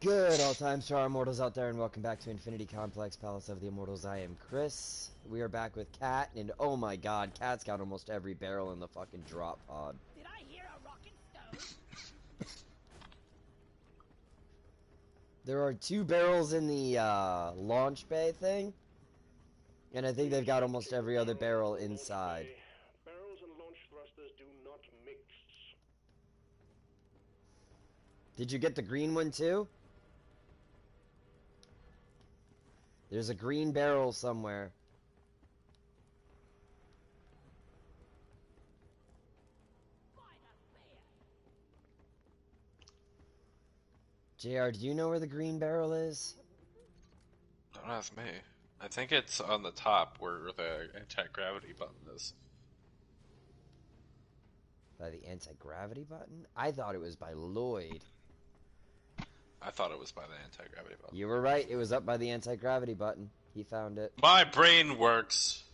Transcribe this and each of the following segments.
Good all times to our immortals out there, and welcome back to Infinity Complex Palace of the Immortals. I am Chris. We are back with Cat, and oh my god, Cat's got almost every barrel in the fucking drop pod. Did I hear a rockin' stone? There are 2 barrels in the launch bay thing, and I think they've got almost every other barrel inside. Barrels and launch thrusters do not mix. Did you get the green one too? There's a green barrel somewhere. JR, do you know where the green barrel is? Don't ask me. I think it's on the top where the anti-gravity button is. By the anti-gravity button? I thought it was by Lloyd. I thought it was by the anti-gravity button. You were right, it was up by the anti-gravity button. He found it. My brain works!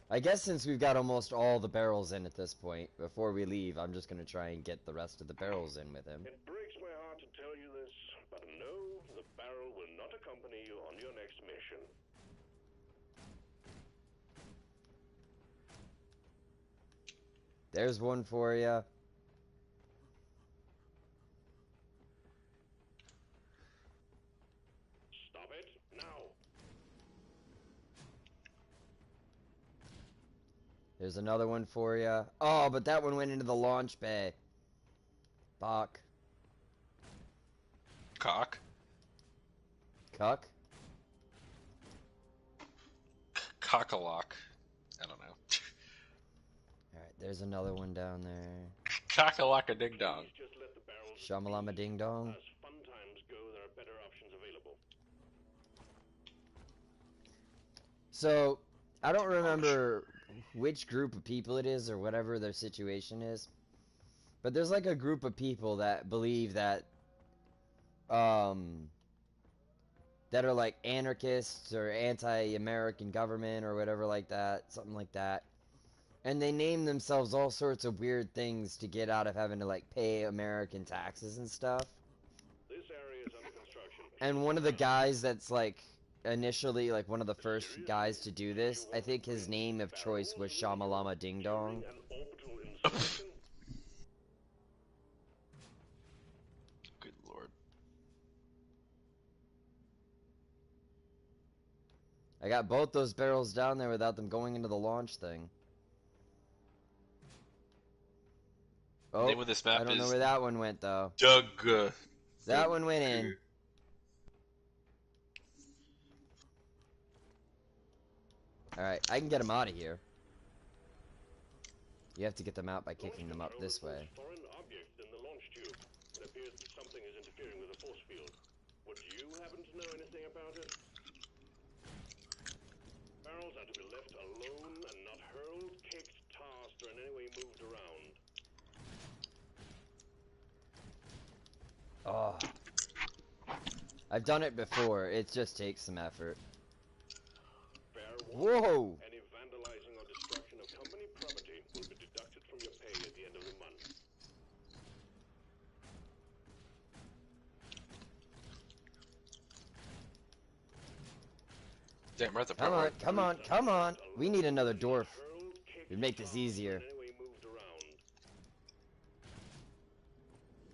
I guess since we've got almost all the barrels in at this point, before we leave, I'm just going to try and get the rest of the barrels in with him. It breaks my heart to tell you this, but no, the barrel will not accompany you on your next mission. There's one for you. Stop it, now. There's another one for you. Oh, but that one went into the launch bay. Bach. Cock? Cuck? Cockalock. I don't know. Alright, there's another one down there. Cockalock-a-ding-dong. Just let the barrels Shamalama ding dong. As fun times go, there are better options available. So, I don't remember which group of people it is or whatever their situation is. But there's like a group of people that believe that that are like anarchists or anti-American government or whatever like that, something like that. And they name themselves all sorts of weird things to get out of having to like pay American taxes and stuff. This area is under construction. And one of the guys that's like initially like one of the first guys to do this, I think his name of choice was Shamalama Ding Dong. An orbital insertion. Good lord. I got both those barrels down there without them going into the launch thing. Oh, Name of this map I don't know is where that one went though. Doug. That one went in. Alright, I can get them out of here. You have to get them out by kicking them up this way. Foreign object in the launch tube. It appears that something is interfering with the force field. Would you happen to know anything about it? Barrels are to be left alone and not hurled, kicked, tossed, or in any way moved around. Oh. I've done it before. It just takes some effort. Fair warning. Whoa! Any vandalizing or destruction of company property will be deducted from your pay at the end of the month. Damn, we're at the Come part on, come on, come on! We need another dwarf. Hurled, kicked, It'd make this tossed, easier. or in any way moved around.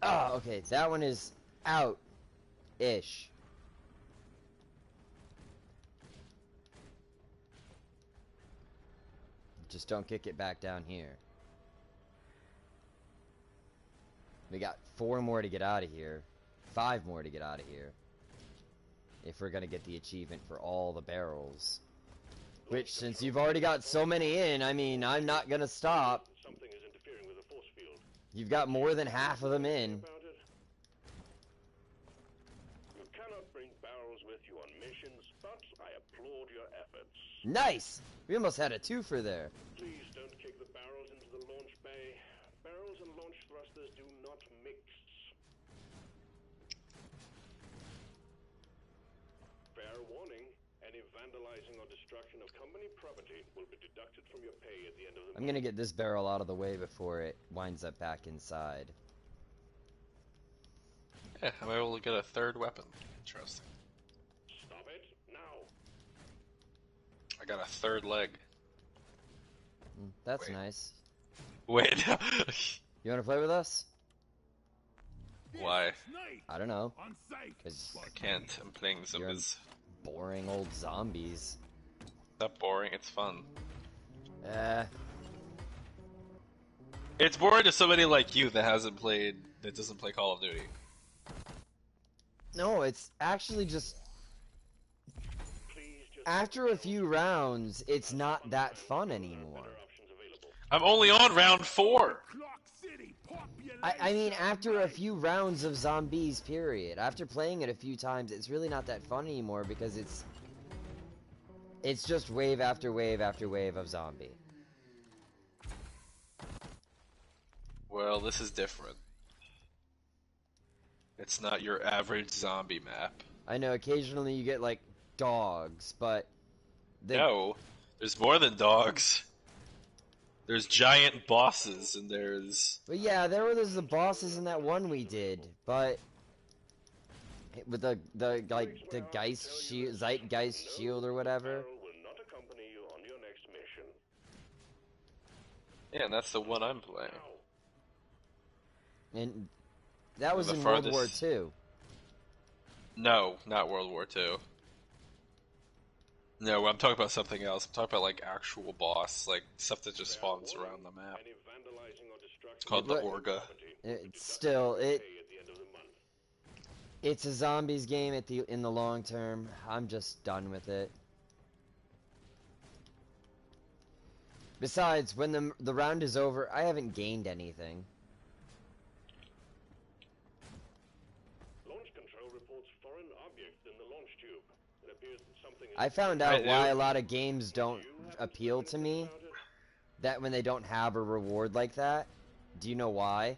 Ah, okay, that one is out-ish. Just don't kick it back down here. We got 4 more to get out of here. 5 more to get out of here. If we're gonna get the achievement for all the barrels. Which, since you've already got so many in, I mean, I'm not gonna stop. Something is interfering with the force field. You've got more than half of them in. About it? You cannot bring barrels with you on missions, but I applaud your efforts. Nice! We almost had a twofer there. Please don't kick the barrels into the launch bay. Barrels and launch thrusters do not mix. Fair warning, any vandalizing or destruction of company property will be deducted from your pay at the end of the month. I'm gonna get this barrel out of the way before it winds up back inside. Yeah, I'm able to get a third weapon. Interesting. Stop it now. I got a third leg. That's Wait. nice. Wait. You wanna play with us? Why? I don't know. Cause I can't. I'm playing zombies. boring old zombies. Not boring. It's fun. It's boring to somebody like you that doesn't play Call of Duty. No, it's actually just Please just after a few rounds, it's not that fun anymore. options available. I'm only on round 4. I mean, after a few rounds of zombies, period. After playing it a few times, it's really not that fun anymore because it's just wave after wave after wave of zombie. Well, this is different. It's not your average zombie map. I know occasionally you get like dogs, but No, there's more than dogs. There's giant bosses, and there's... But yeah, there were the bosses in that one we did, but with the Geist shield, Zeitgeist shield or whatever. Karl will not accompany you on your next mission. Yeah, and that's the one I'm playing. And that was The in World War farthest- II. No, not World War II. No, I'm talking about something else. I'm talking about like actual boss, like stuff that just spawns around the map. Any vandalizing or destruction It's called the But- Orga. It's still pay at the end of the month. it's a zombies game in the long term. I'm just done with it. Besides, when the round is over, I haven't gained anything. Launch control reports foreign objects in the launch tube. It appears that something is I found I out do. why a lot of games don't appeal to me. That when they don't have a reward like that. Do you know why?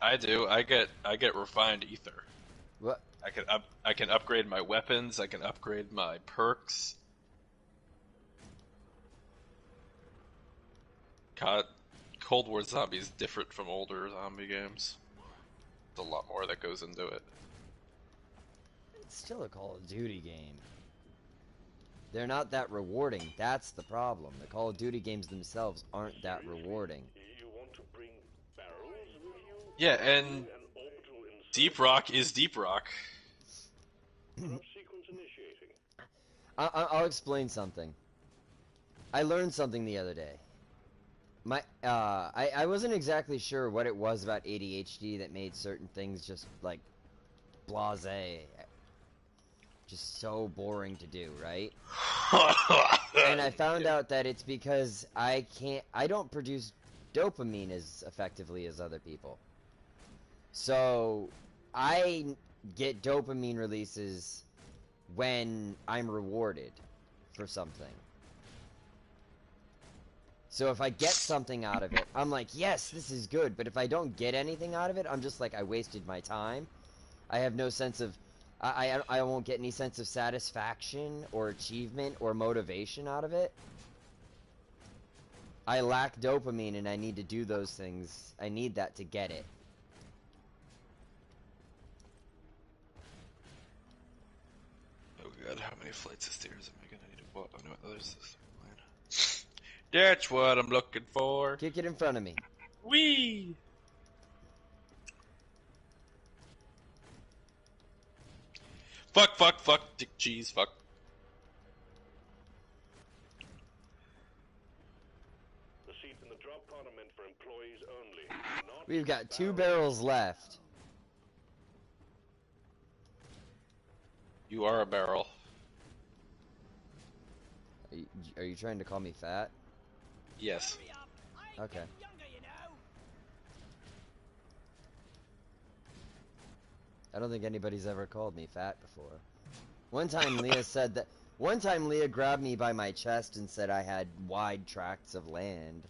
I do. I get refined ether. What? I can upgrade my weapons. I can upgrade my perks. God, Cold War Zombie is different from older zombie games. There's a lot more that goes into it. It's still a Call of Duty game. They're not that rewarding. That's the problem. The Call of Duty games themselves aren't that rewarding. You want to bring barrels with you? Yeah, and An orbital insert Deep Rock is Deep Rock. sequence initiating. I'll explain something. I learned something the other day. I wasn't exactly sure what it was about ADHD that made certain things just like blasé, just so boring to do, right? And I found out that it's because I don't produce dopamine as effectively as other people. So I get dopamine releases when I'm rewarded for something. So if I get something out of it, I'm like, yes, this is good. But if I don't get anything out of it, I'm just like, I wasted my time. I have no sense of, I won't get any sense of satisfaction or achievement or motivation out of it. I lack dopamine and I need to do those things. I need that to get it. Oh god, how many flights of stairs am I gonna need to walk? Oh no, there's this line. That's what I'm looking for. Kick it in front of me. Whee! Fuck, dick cheese, fuck. The seat in the drop pod are meant for employees only. Not We've got 2 barrels left. You are a barrel. Are you trying to call me fat? Yes. Hurry up! I ain't Okay. getting younger, you know. I don't think anybody's ever called me fat before. One time Leah said that. One time Leah grabbed me by my chest and said I had wide tracts of land.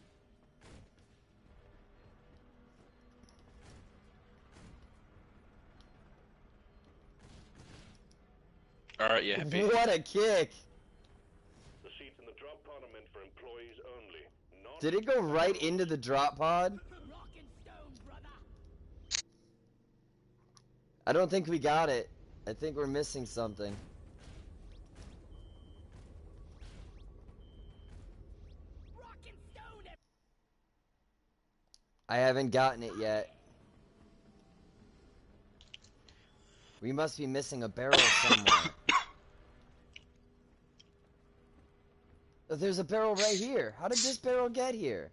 Alright, you hippie. What a kick! the seats in the drop pod are meant for employees only. Not Did it go right into the drop pod? Rock and stone, brother. I don't think we got it. I think we're missing something. Rock and stone. I haven't gotten it yet. We must be missing a barrel somewhere. There's a barrel right here. How did this barrel get here?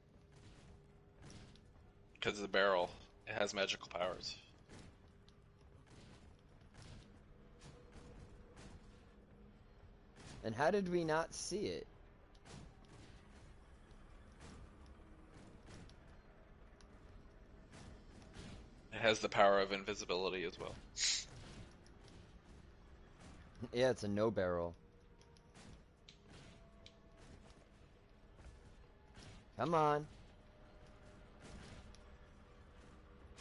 Because of the barrel. It has magical powers. And how did we not see it? It has the power of invisibility as well. Yeah, it's a no barrel. Come on.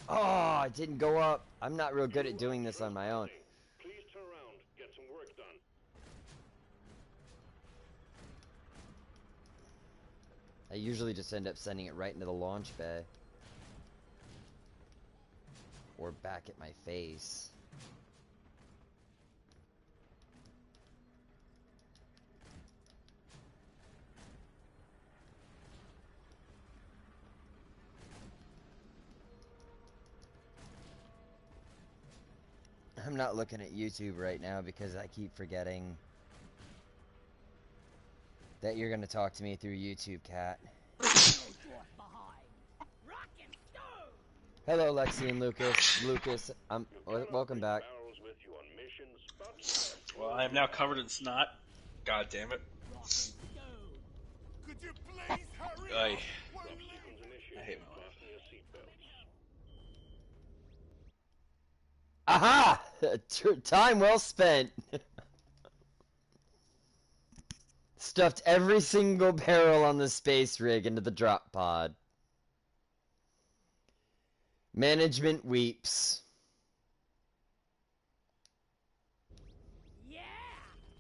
Oh, it didn't go up. I'm not real good at doing this on my own. Please turn around. Get some work done. I usually just end up sending it right into the launch bay. Or back at my face. I'm not looking at YouTube right now because I keep forgetting that you're gonna talk to me through YouTube, Cat. Dwarf behind. Rock and stone. Hello, Lexi and Lucas. Lucas, welcome back. Barrels with you on missions, but Well, I am now covered in snot. God damn it. Rock and stone. Could you please hurry I up? sequence initiated. I hate my life. Fasten your seatbelts. Aha! Time well spent. Stuffed every single barrel on the space rig into the drop pod. Management weeps. Yeah.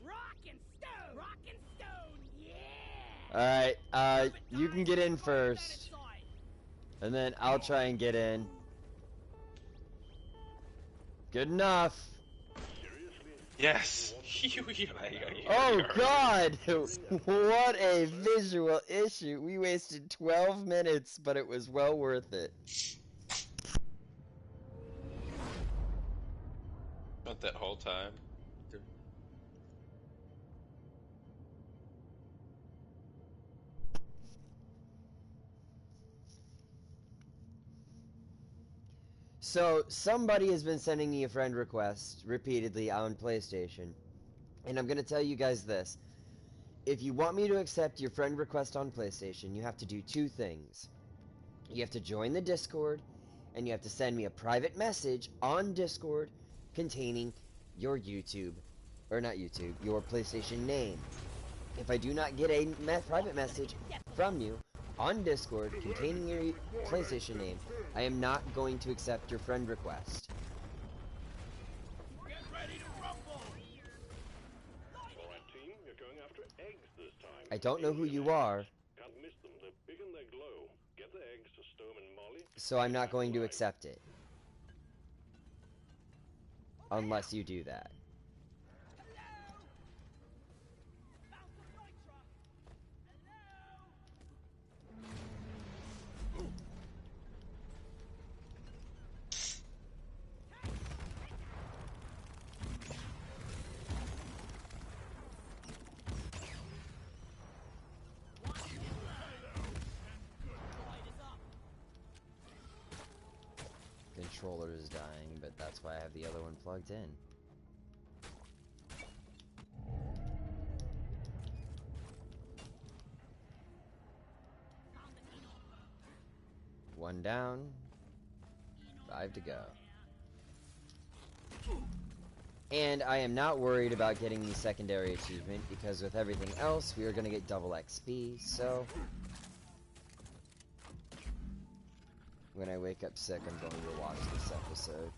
Rock and stone. Rock and stone. Yeah. Alright, you can get in first. And then I'll try and get in. Good enough. Yes. Oh god! What a visual issue. We wasted 12 minutes, but it was well worth it. Not that whole time. So, somebody has been sending me a friend request repeatedly on PlayStation. And I'm gonna tell you guys this. If you want me to accept your friend request on PlayStation, you have to do two things. You have to join the Discord, and you have to send me a private message on Discord containing your YouTube, or not YouTube, your PlayStation name. If I do not get a private message from you on Discord containing your PlayStation name, I am not going to accept your friend request. Get ready to rumble! Alright, team, you're going after eggs this time. I don't know who you are, Can't miss them. They're big and they glow. Get the eggs to Stone and Molly. so I'm not going to accept it. Unless you do that. Controller is dying, but that's why I have the other one plugged in. One down, 5 to go. And I am not worried about getting the secondary achievement, because with everything else, we are going to get double XP, so... When I wake up sick, I'm going to watch this episode.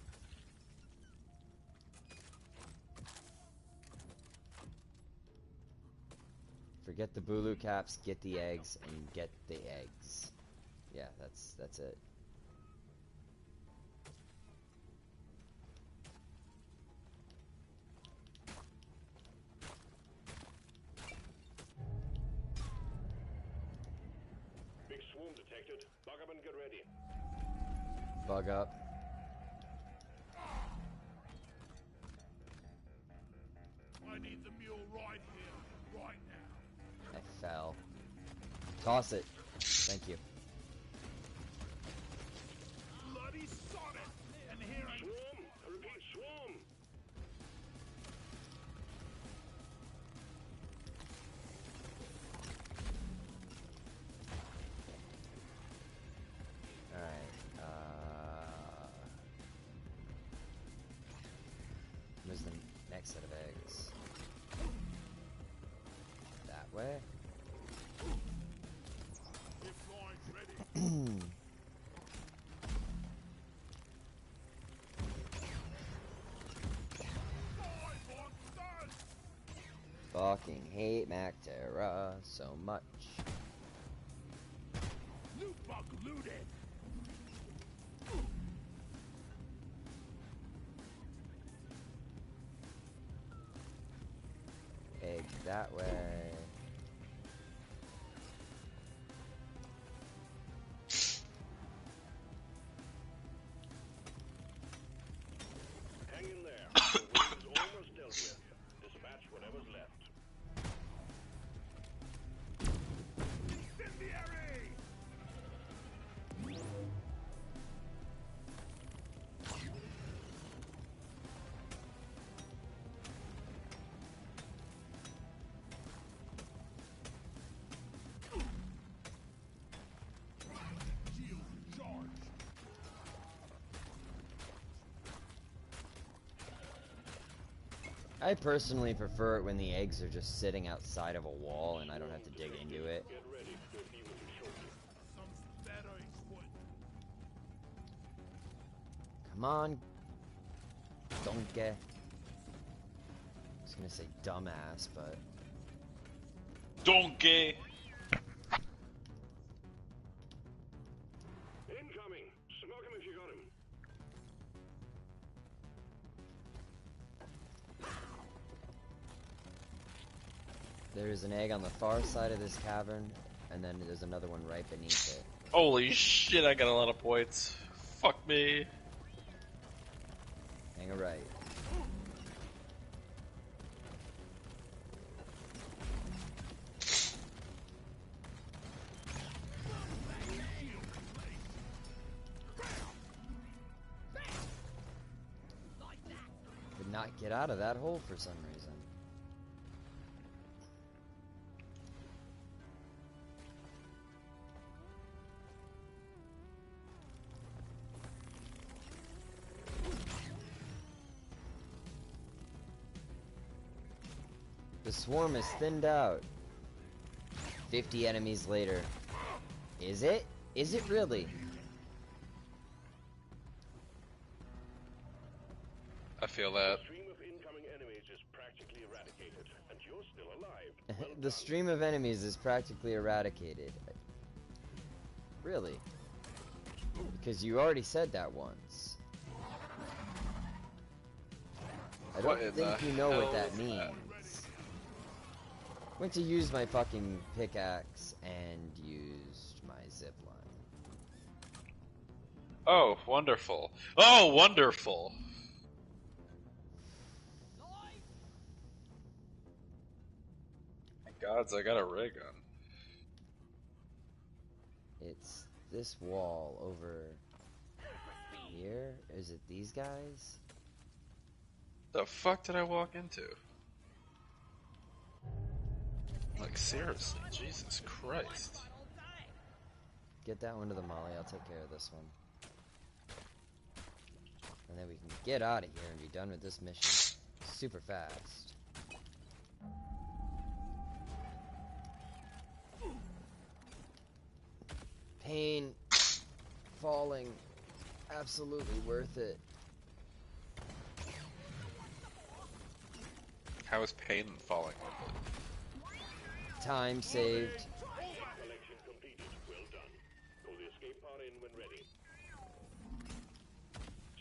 Forget the Bulu caps, get the eggs, and get the eggs. Yeah, that's it. Big swarm detected. Bug up and get ready. Bug up. I need the mule right here, right now. I fell. Toss it. Thank you. Bloody sod it! And here I Swarm! I repeat, swarm! Alright, where's the next set of eggs? That way? if line's ready. Five on stun! Fucking hate Mactera so much. Loot bug looted! Egg that way. Hang in there. The work is almost dealt with. Dispatch whatever's left. Incendiary! Shield charged! I personally prefer it when the eggs are just sitting outside of a wall and I don't have to dig into it. Get ready. We'll be with you shortly. Some better equipped. Come on. Donkey. I was gonna say dumbass, but Donkey! Incoming! Smoke him if you got him. there's an egg on the far side of this cavern, and then there's another one right beneath it. Holy shit, I got a lot of points. Fuck me. Hang a right. Could not get out of that hole for some reason. The swarm is thinned out. 50 enemies later. Is it? Is it really? I feel that. The stream of incoming enemies is practically eradicated, and you're still alive. Well The done. stream of enemies is practically eradicated. Really? Because you already said that once. I What don't in think the you know what hell that is means. that? Went to use my fucking pickaxe and used my zip line. Oh, wonderful. Oh, wonderful. My gods, I got a ray gun. It's this wall over here. Is it these guys? The fuck did I walk into? Like, seriously, Jesus Christ. Get that one to the molly. I'll take care of this one. And then we can get out of here and be done with this mission super fast. Pain, falling, absolutely worth it. How is pain falling with it? Time saved. Collection completed. Well done. Call the escape pod in when ready.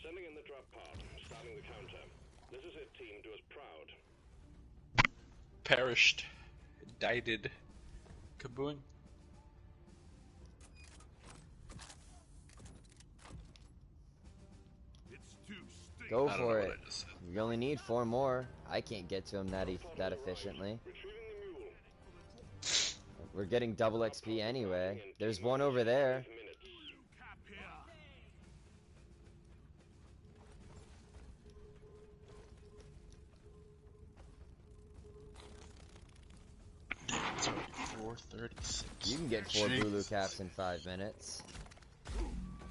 Sending in the drop pod. Starting the counter. This is it, team. Do us proud. Perished. Died. Kaboom. It's too stinky. Go I don't know for what it. I just said. We only need 4 more. I can't get to him that efficiently. Retrieving the mule. We're getting double XP anyway. There's one over there. 5 minutes. Cap here. It's already 4:36. You can get 4 Jeez. Bulu caps in 5 minutes.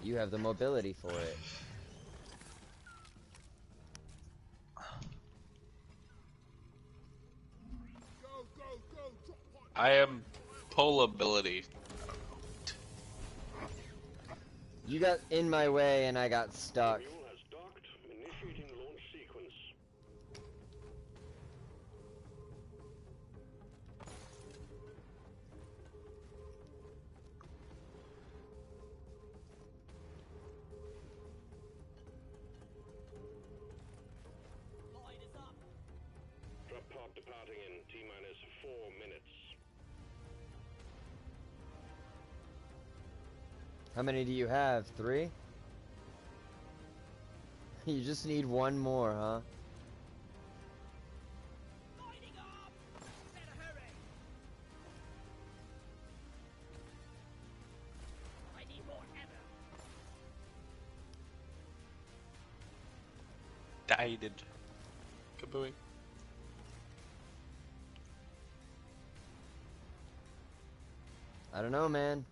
You have the mobility for it. Go, go, go. Drop pod. I am pull ability. You got in my way and I got stuck. Mule has docked. Initiating launch sequence. Line is up. Drop pod departing in T-minus 4 minutes. How many do you have? 3? You just need 1 more, huh? Lining up. Better hurry. I need more ammo. Died. Kaboom. I don't know, man.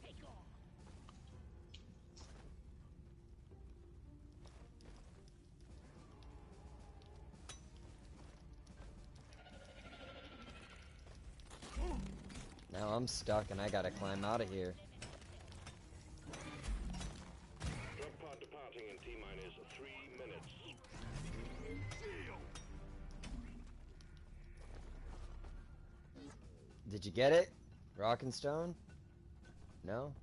Take off. Now I'm stuck and I gotta climb out of here. Drop pod departing in T-minus 3 minutes. Did you get it? Rock and stone? No?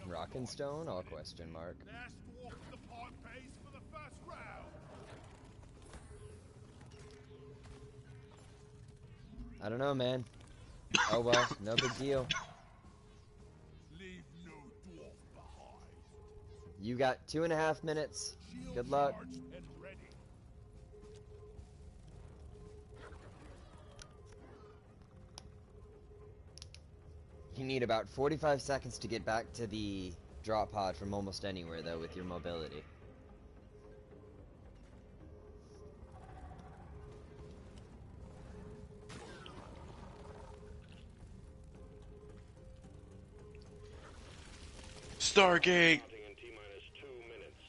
Rock and stone? All question mark. Last dwarf in the pod pays for the first round. I don't know, man. Oh well, no big deal. Leave no dwarf behind. You got 2.5 minutes. Shield Good luck. charged and ready. You need about 45 seconds to get back to the drop pod from almost anywhere, though, with your mobility. Stargate. Departing in T-minus 2 minutes.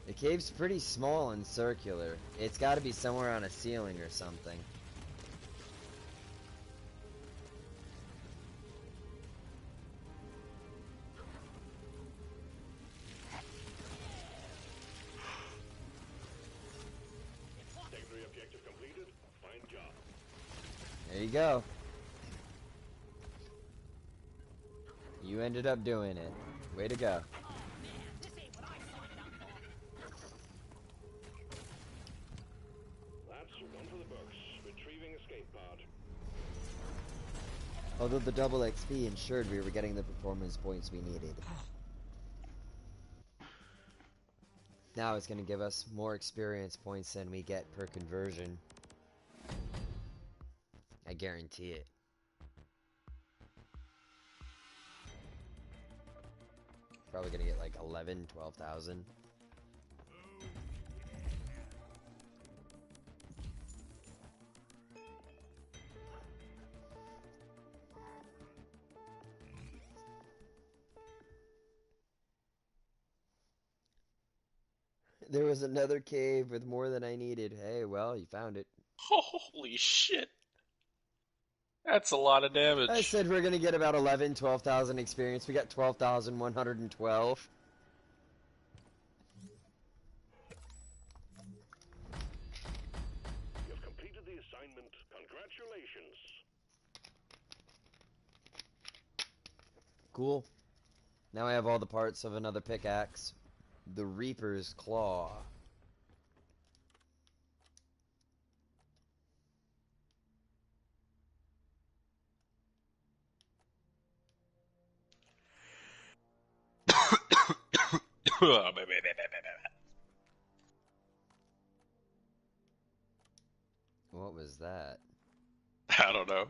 The cave's pretty small and circular. It's gotta be somewhere on a ceiling or something. Secondary objective completed. Fine job. There you go. You ended up doing it. Way to go. Oh man, this ain't what I signed up for. That's one for the books. Retrieving escape pod. Although the double XP ensured we were getting the performance points we needed. Now it's going to give us more experience points than we get per conversion. I guarantee it. Probably going to get like 11, 12,000. There was another cave with more than I needed. Hey, well, you found it. Holy shit. That's a lot of damage. I said we're gonna get about 12,000 experience. We got 12,112. You've completed the assignment. Congratulations. Cool. Now I have all the parts of another pickaxe. The Reaper's Claw. What was that? I don't know.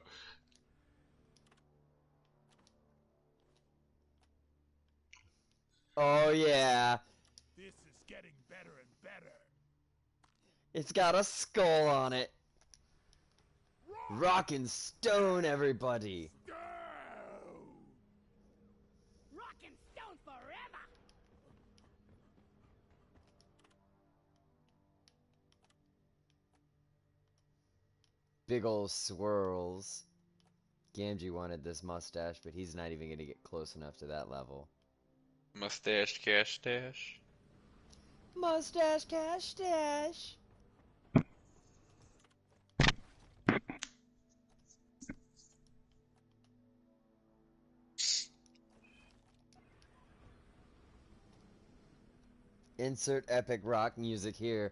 Oh yeah, This is getting better and better. it's got a skull on it. Rock and stone, everybody. Go! Rock and stone forever! Big ol' swirls. Gamgee wanted this mustache, but he's not even gonna get close enough to that level. Mustache, cash stash. Mustache, cash, stash. Insert epic rock music here.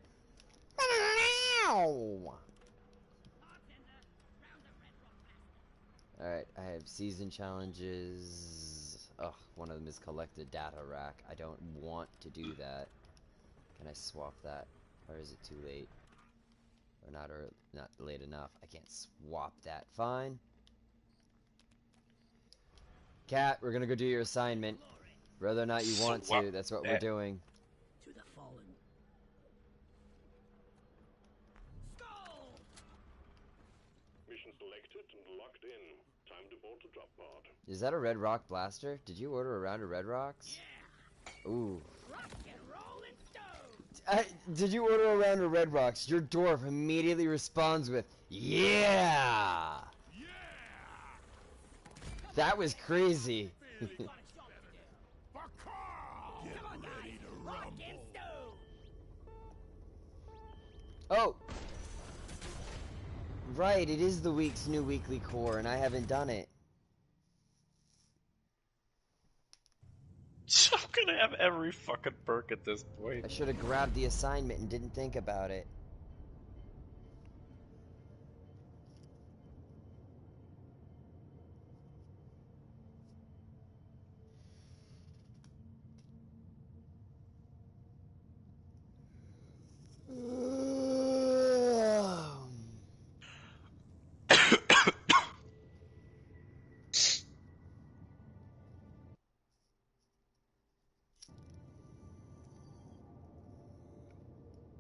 Alright, I have season challenges. Ugh, one of them is collected data rack. I don't want to do that. Can I swap that? Or is it too late? Or not late enough. I can't swap that. Fine. Cat, we're gonna go do your assignment. Whether or not you want Swap to, that's what we're that. doing. To the fallen. Skull! Mission selected and locked in. Time to board the drop pod. Is that a red rock blaster? Did you order a round of red rocks? Yeah! Ooh. Rock and roll and stone! Did you order a round of red rocks? Your dwarf immediately responds with, yeah! Yeah! That was crazy. Got a job to do. For Karl! Get Come on, ready guys! to Rock rumble! and stone! Oh! Right, it is the week's new weekly core, and I haven't done it. I'm gonna have every fucking perk at this point. I should have grabbed the assignment and didn't think about it.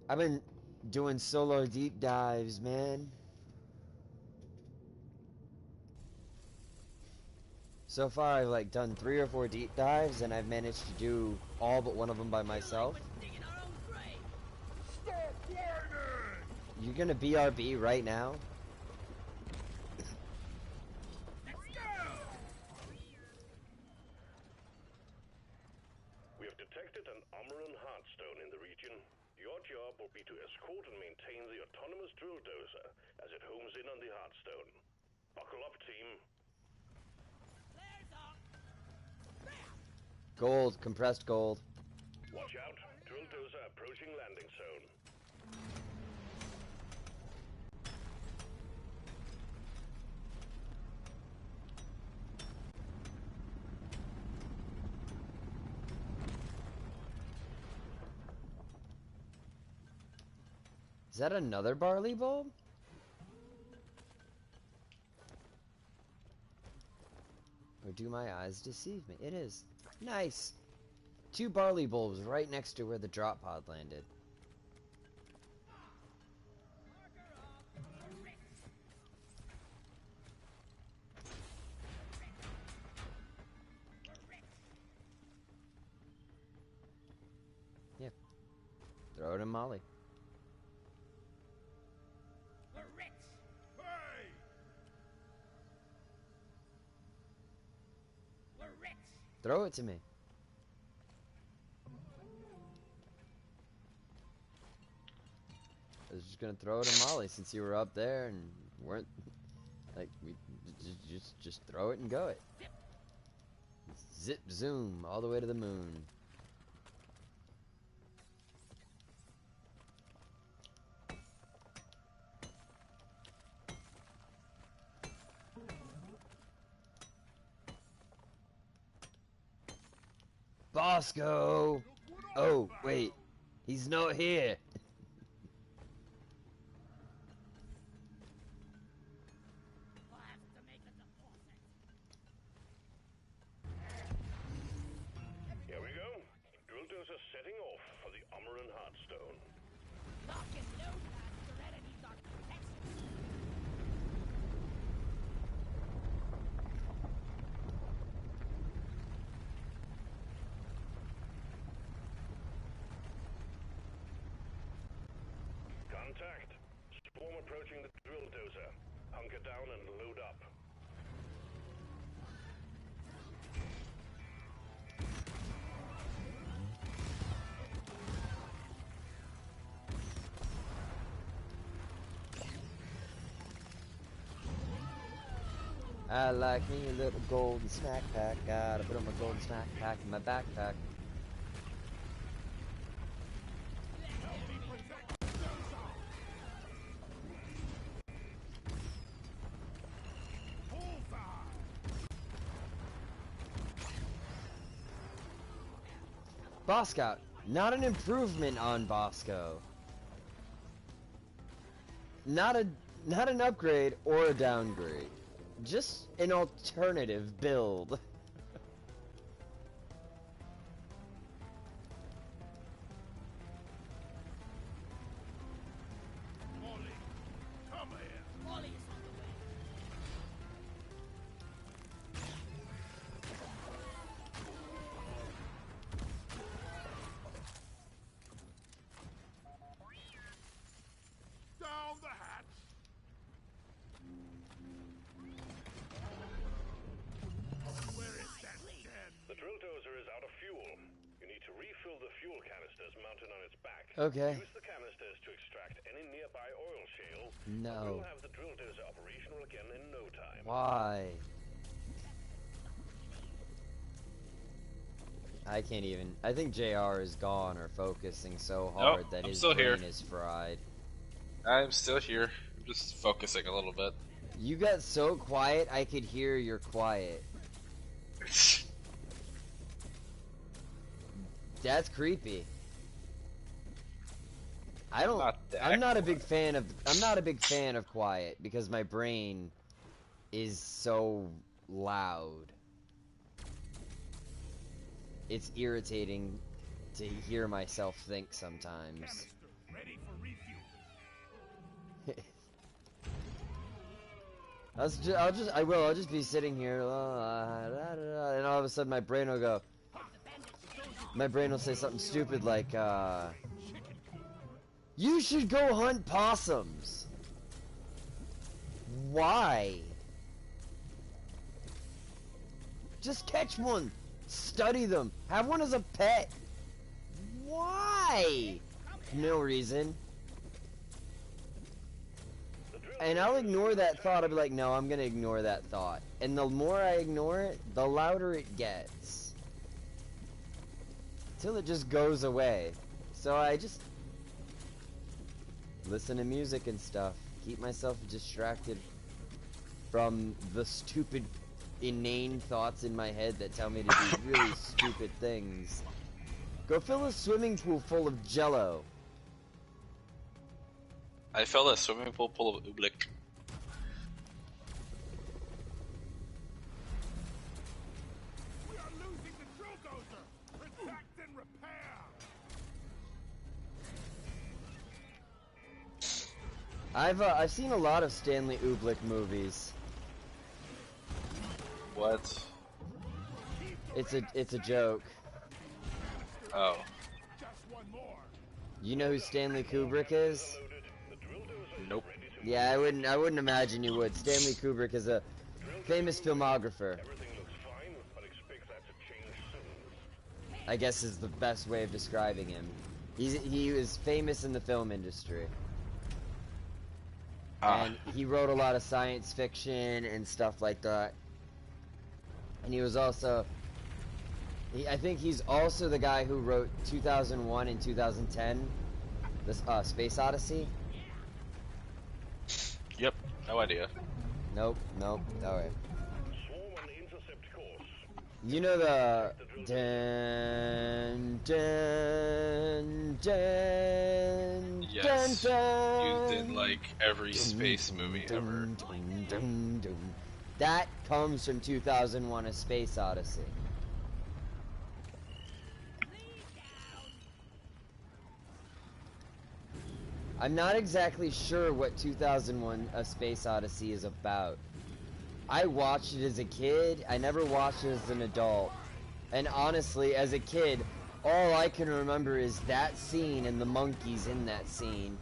I've been doing solo deep dives, man. So far, I've like done 3 or 4 deep dives, and I've managed to do all but one of them by myself. We're digging our own grave! Stop whining! You're gonna BRB right now? Let's go! We have detected an Amaran Heartstone in the region. Your job will be to escort and maintain the autonomous drill dozer as it homes in on the Heartstone. Buckle up, team. Flares up! Gold, compressed gold. Watch out. Drill dozer approaching landing zone. Is that another barley bulb? Or do my eyes deceive me? It is. Nice! 2 barley bulbs right next to where the drop pod landed. Yeah. Throw it in Molly. Throw it to me. I was just gonna throw it at Molly since you were up there and weren't like we just throw it and go it. Zip zoom all the way to the moon. Bosco! Oh, wait. He's not here. I'll have to make a deposit. Here we go. Drill dozer setting off for the Amaran Heartstone. Lock and load, lads. Doretta needs our protection. Contact. Swarm approaching the drill dozer. Hunker down and load up. I like me a little golden snack pack. Gotta put on my golden snack pack in my backpack. Bosco, not an improvement on Bosco. Not an upgrade or a downgrade. Just an alternative build. Molly, come here. Molly is on the way. Down the hatch. Where is that den? The drill dozer is out of fuel. You need to refill the fuel canisters mounted on its back. Okay. Use the canisters to extract any nearby oil shale. No. We'll have the drill dozer operational again in no time. Why? I can't even. I think JR is gone or focusing so hard that I'm his still brain here. is fried. I'm still here. I'm just focusing a little bit. You got so quiet, I could hear your quiet. That's creepy. I don't. Not that I'm not a big fan of. I'm not a big fan of quiet because my brain is so loud. It's irritating to hear myself think sometimes. Canister ready for refuel. I'll just be sitting here, and all of a sudden my brain will go. My brain will say something stupid like, "You should go hunt possums." Why? Just catch one, study them, have one as a pet. Why? No reason. And I'll ignore that thought. I'll be like, no, I'm gonna ignore that thought. And the more I ignore it, the louder it gets. Till it just goes away. So I just listen to music and stuff. Keep myself distracted from the stupid, inane thoughts in my head that tell me to do really stupid things. Go fill a swimming pool full of Jello. I filled a swimming pool full of oobleck. We are losing the drill dozer. Protect and repair. I've seen a lot of Stanley Oobleck movies. What? It's a joke. Oh. Just one more. You know who Stanley Kubrick is? Nope. Yeah, I wouldn't imagine you would. Stanley Kubrick is a famous filmographer. Everything looks fine, but expect that to change I guess is the best way of describing him. He was famous in the film industry. And he wrote a lot of science fiction and stuff like that. And he was also... I think he's also the guy who wrote 2001 and 2010, this Space Odyssey. Yep, no idea. Nope. Alright. Swarm on the intercept course. You know the... Dun, dun, dun, Yes, dun, dun, used in like every space movie ever. dun. That comes from 2001: A Space Odyssey. I'm not exactly sure what 2001: A Space Odyssey is about. I watched it as a kid. I never watched it as an adult. And honestly, as a kid, all I can remember is that scene and the monkeys in that scene.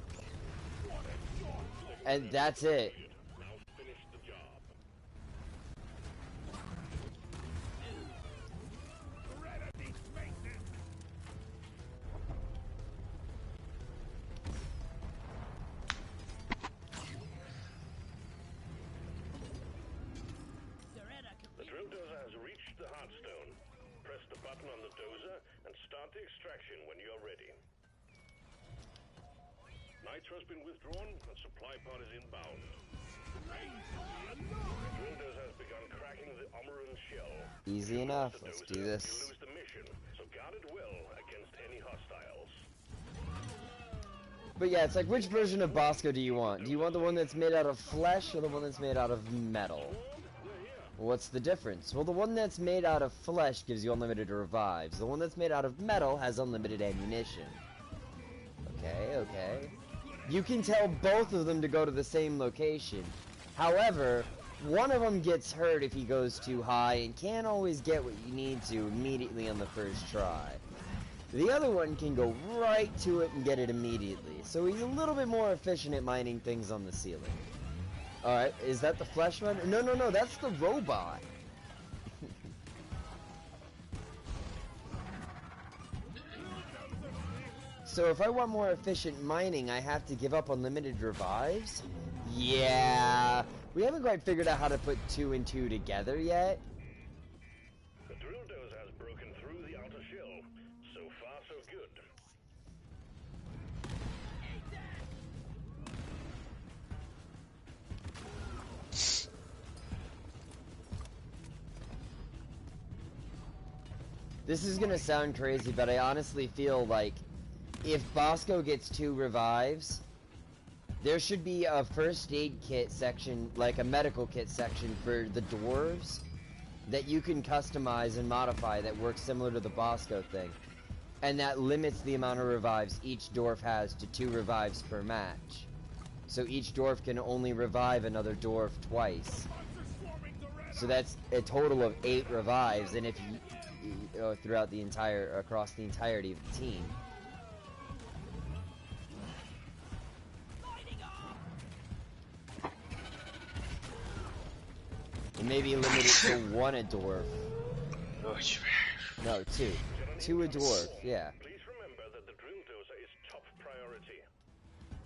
And that's it. Now finish the job. Doretta needs maintenance. Doretta can The drill dozer has reached the Heartstone. Press the button on the dozer and start the extraction when you're ready. Nitro's been withdrawn and supply pod is inbound. The drill dozer has begun cracking the Omeran shell. Easy enough. Let's do You this. lose the mission, so guard it well against any hostiles. But yeah, it's like, which version of Bosco do you want? Do you want the one that's made out of flesh or the one that's made out of metal? What's the difference? Well, the one that's made out of flesh gives you unlimited revives. The one that's made out of metal has unlimited ammunition. Okay. You can tell both of them to go to the same location. However, one of them gets hurt if he goes too high and can't always get what you need to immediately on the first try. The other one can go right to it and get it immediately. So he's a little bit more efficient at mining things on the ceiling. Alright, is that the flesh one? No, that's the robot. So if I want more efficient mining, I have to give up unlimited revives? Yeah. We haven't quite figured out how to put 2 and 2 together yet. The drill dozer has broken through the outer shell. So far, so good. This is gonna sound crazy, but I honestly feel like if Bosco gets 2 revives, there should be a first aid kit section, like a medical kit section for the dwarves that you can customize and modify that works similar to the Bosco thing. And that limits the amount of revives each dwarf has to 2 revives per match. So each dwarf can only revive another dwarf twice. So that's a total of 8 revives, and if you throughout the across the entirety of the team. And maybe limit it to 1 a dwarf. No, 2. 2 a dwarf, yeah. Please remember that the drill dozer is top priority.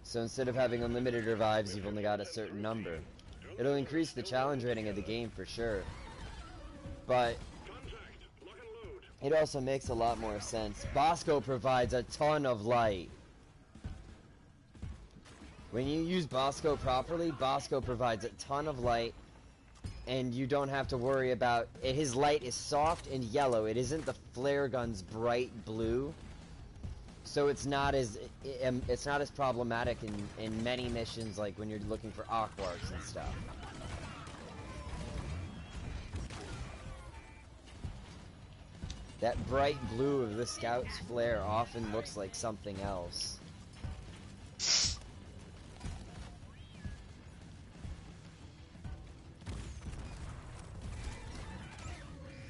So instead of having unlimited revives, you've only got a certain number. It'll increase the challenge rating of the game for sure. But it also makes a lot more sense. Bosco provides a ton of light. When you use Bosco properly, Bosco provides a ton of light, and you don't have to worry about it. His light is soft and yellow. It isn't the flare gun's bright blue. So it's not as problematic in many missions, like when you're looking for aquarks and stuff. That bright blue of the Scout's flare often looks like something else.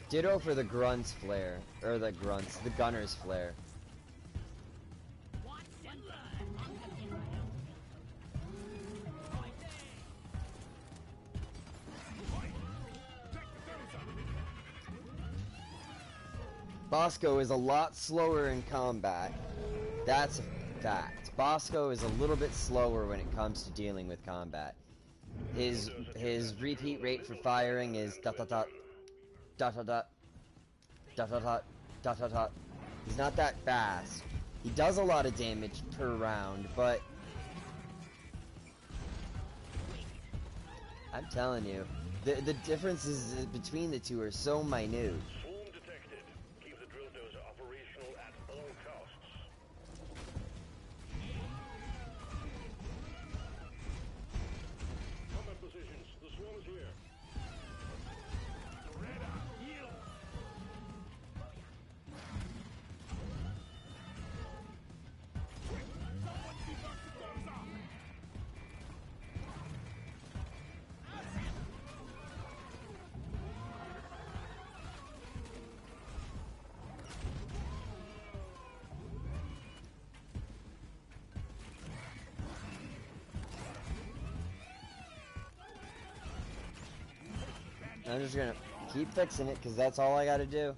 Ditto for the Grunt's flare, or the Gunner's flare. Bosco is a lot slower in combat. That's a fact. Bosco is a little bit slower when it comes to dealing with combat. His repeat rate for firing is dot dot dot dot dot dot dot dot dot dot dot dot. He's not that fast. He does a lot of damage per round, but I'm telling you, the differences between the two are so minute. Swarm detected. Keep the drill dozer operational at all costs. Combat positions. The swarm is here. Doretta, heal! Someone debuff the dozer! I'm just gonna keep fixing it, because that's all I gotta do.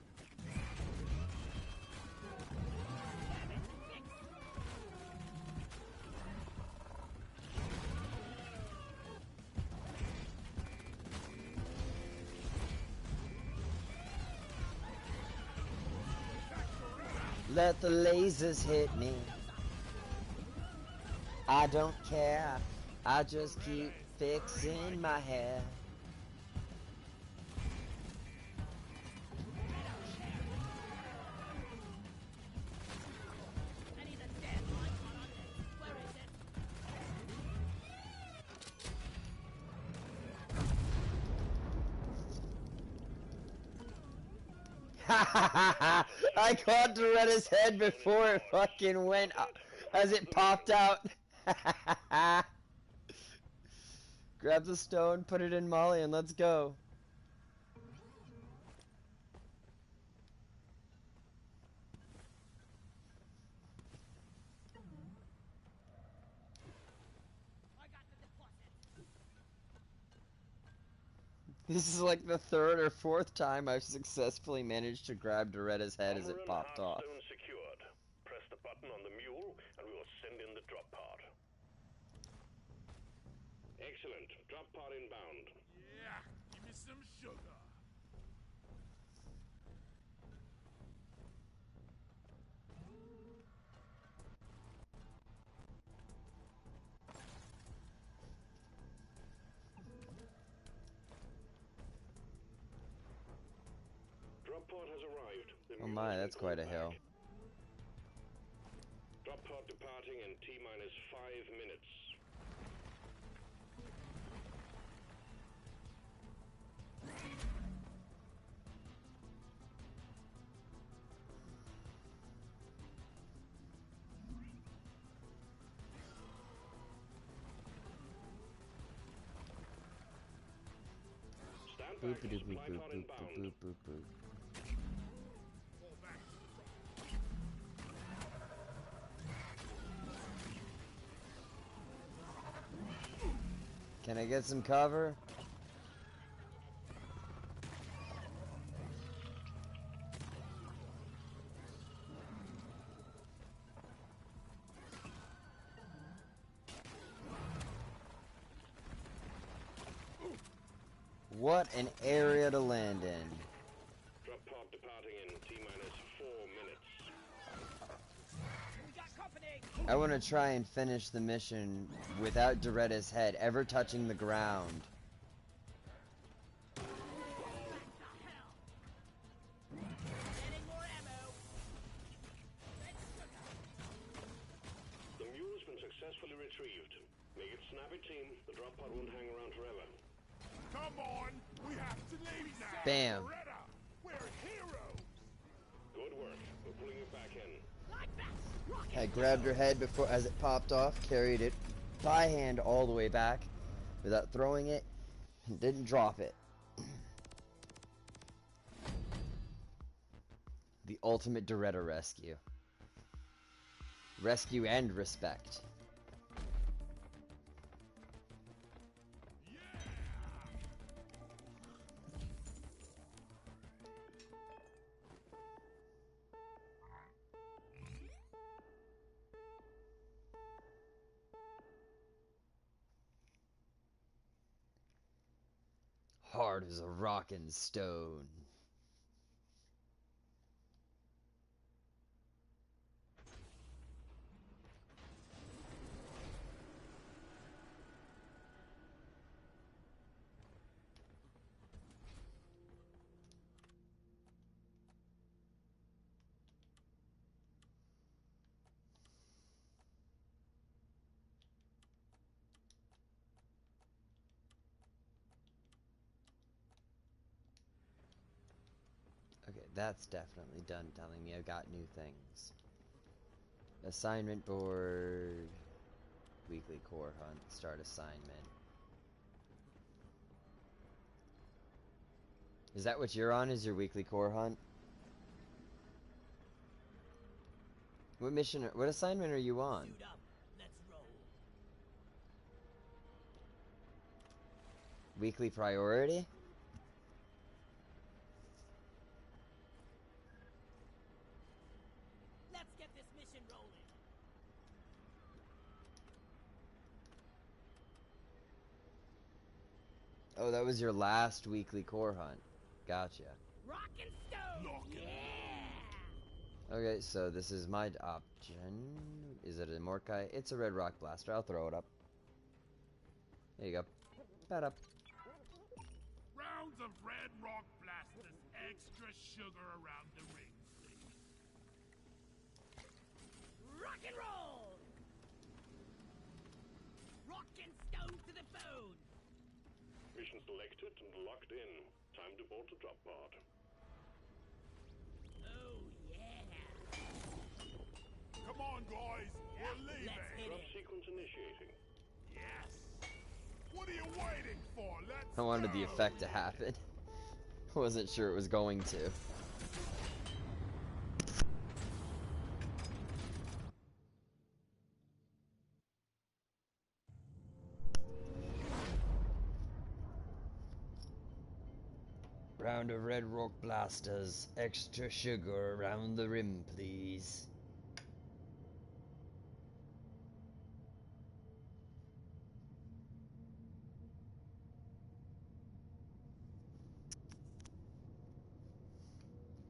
Let the lasers hit me. I don't care. I just keep fixing my hair. I need a dead icon on this. Where is it? I caught Doretta's head before it fucking went up, as it popped out. Grab the stone, put it in Molly, and let's go. I got the deposit. This is like the third or fourth time I've successfully managed to grab Doretta's head as it Armor and popped off. Hearthstone secured. Press the button on the mule, and we will send in the drop pod. Excellent. Drop pod inbound. Yeah, give me some sugar. Drop pod has arrived. The Oh mule my, has that's been quite a called hill. back. Drop pod departing in T-minus 5 minutes. Stand Boop back. boop boop Supply boop pod boop inbound. boop boop boop. Fall back. Can I get some cover? What an area to land in. Drop pod departing in T-minus 4 minutes. We got company. I want to try and finish the mission without Doretta's head ever touching the ground. What the hell? Getting more ammo. Let's sugar. The mule's been successfully retrieved. Make it snappy, team. The drop pod won't hang around forever. Come on, we have to leave now. Bam. Doretta, we're heroes. Good work. We're pulling you back in. Like that. Rocket. I grabbed her head before as it popped off, carried it by hand all the way back without throwing it, and didn't drop it. The ultimate Doretta rescue. Rescue and respect. heart is a rock and stone. Okay, that's definitely done telling me I've got new things. Assignment board, weekly core hunt, start assignment. Is that what you're on, is your weekly core hunt? What mission, what assignment are you on? Suit up. Let's roll. Weekly priority? Let's get this mission rolling. Oh, that was your last weekly core hunt. Gotcha. Rock and stone. Lock it. Yeah. Okay, so this is my option. Is it a Morkai? It's a red rock blaster. I'll throw it up. There you go. Bat up. Rounds of red rock blasters, extra sugar around the ring, please. Rock and roll. Rock and stone to the bone. Mission selected and locked in. Time to board the drop pod. Oh yeah. Come on, guys, we're leaving. Let's hit Drop it. sequence initiating. Yes. What are you waiting for? Let's I wanted the go. effect to happen. I wasn't sure it was going to. Round of red rock blasters. Extra sugar around the rim, please.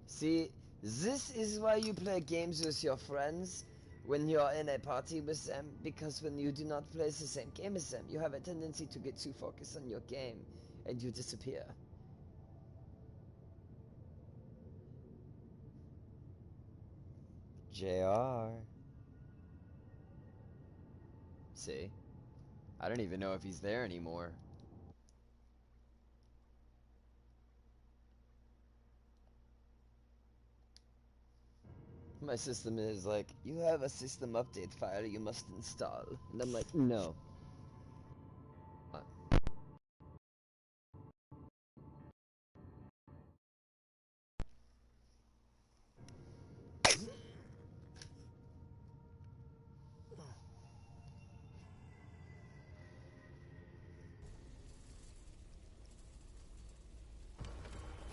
See, this is why you play games with your friends when you're in a party with them, because when you do not play the same game as them, you have a tendency to get too focused on your game and you disappear. JR. See? I don't even know if he's there anymore. My system is like, you have a system update file you must install. And I'm like, no.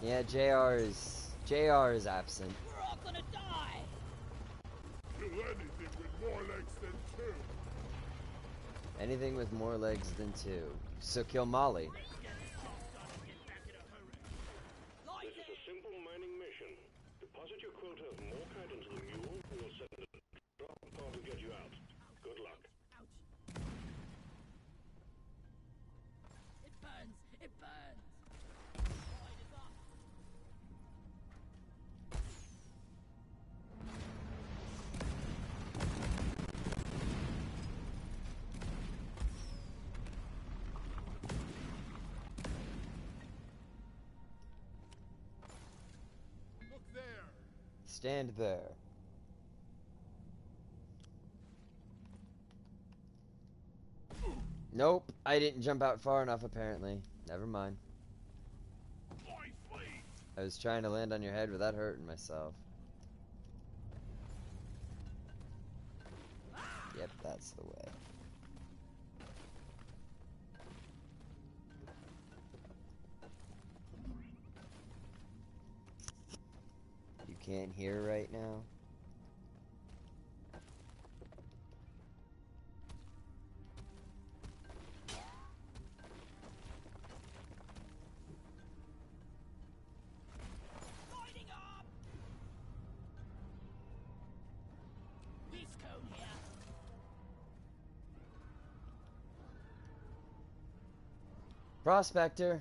Yeah, JR is absent. We're all gonna die. Kill anything with more legs than two. Anything with more legs than two. So kill Molly. This is a simple mining mission. Deposit your quota of Morkite into the mule, and we'll send a drop pod to get you out. Good luck. Ouch. It burns. It burns. Light is up. Look there. Stand there. Nope, I didn't jump out far enough apparently. Never mind. My fleet. I was trying to land on your head without hurting myself. Yep, that's the way. You can't hear right now? Prospector.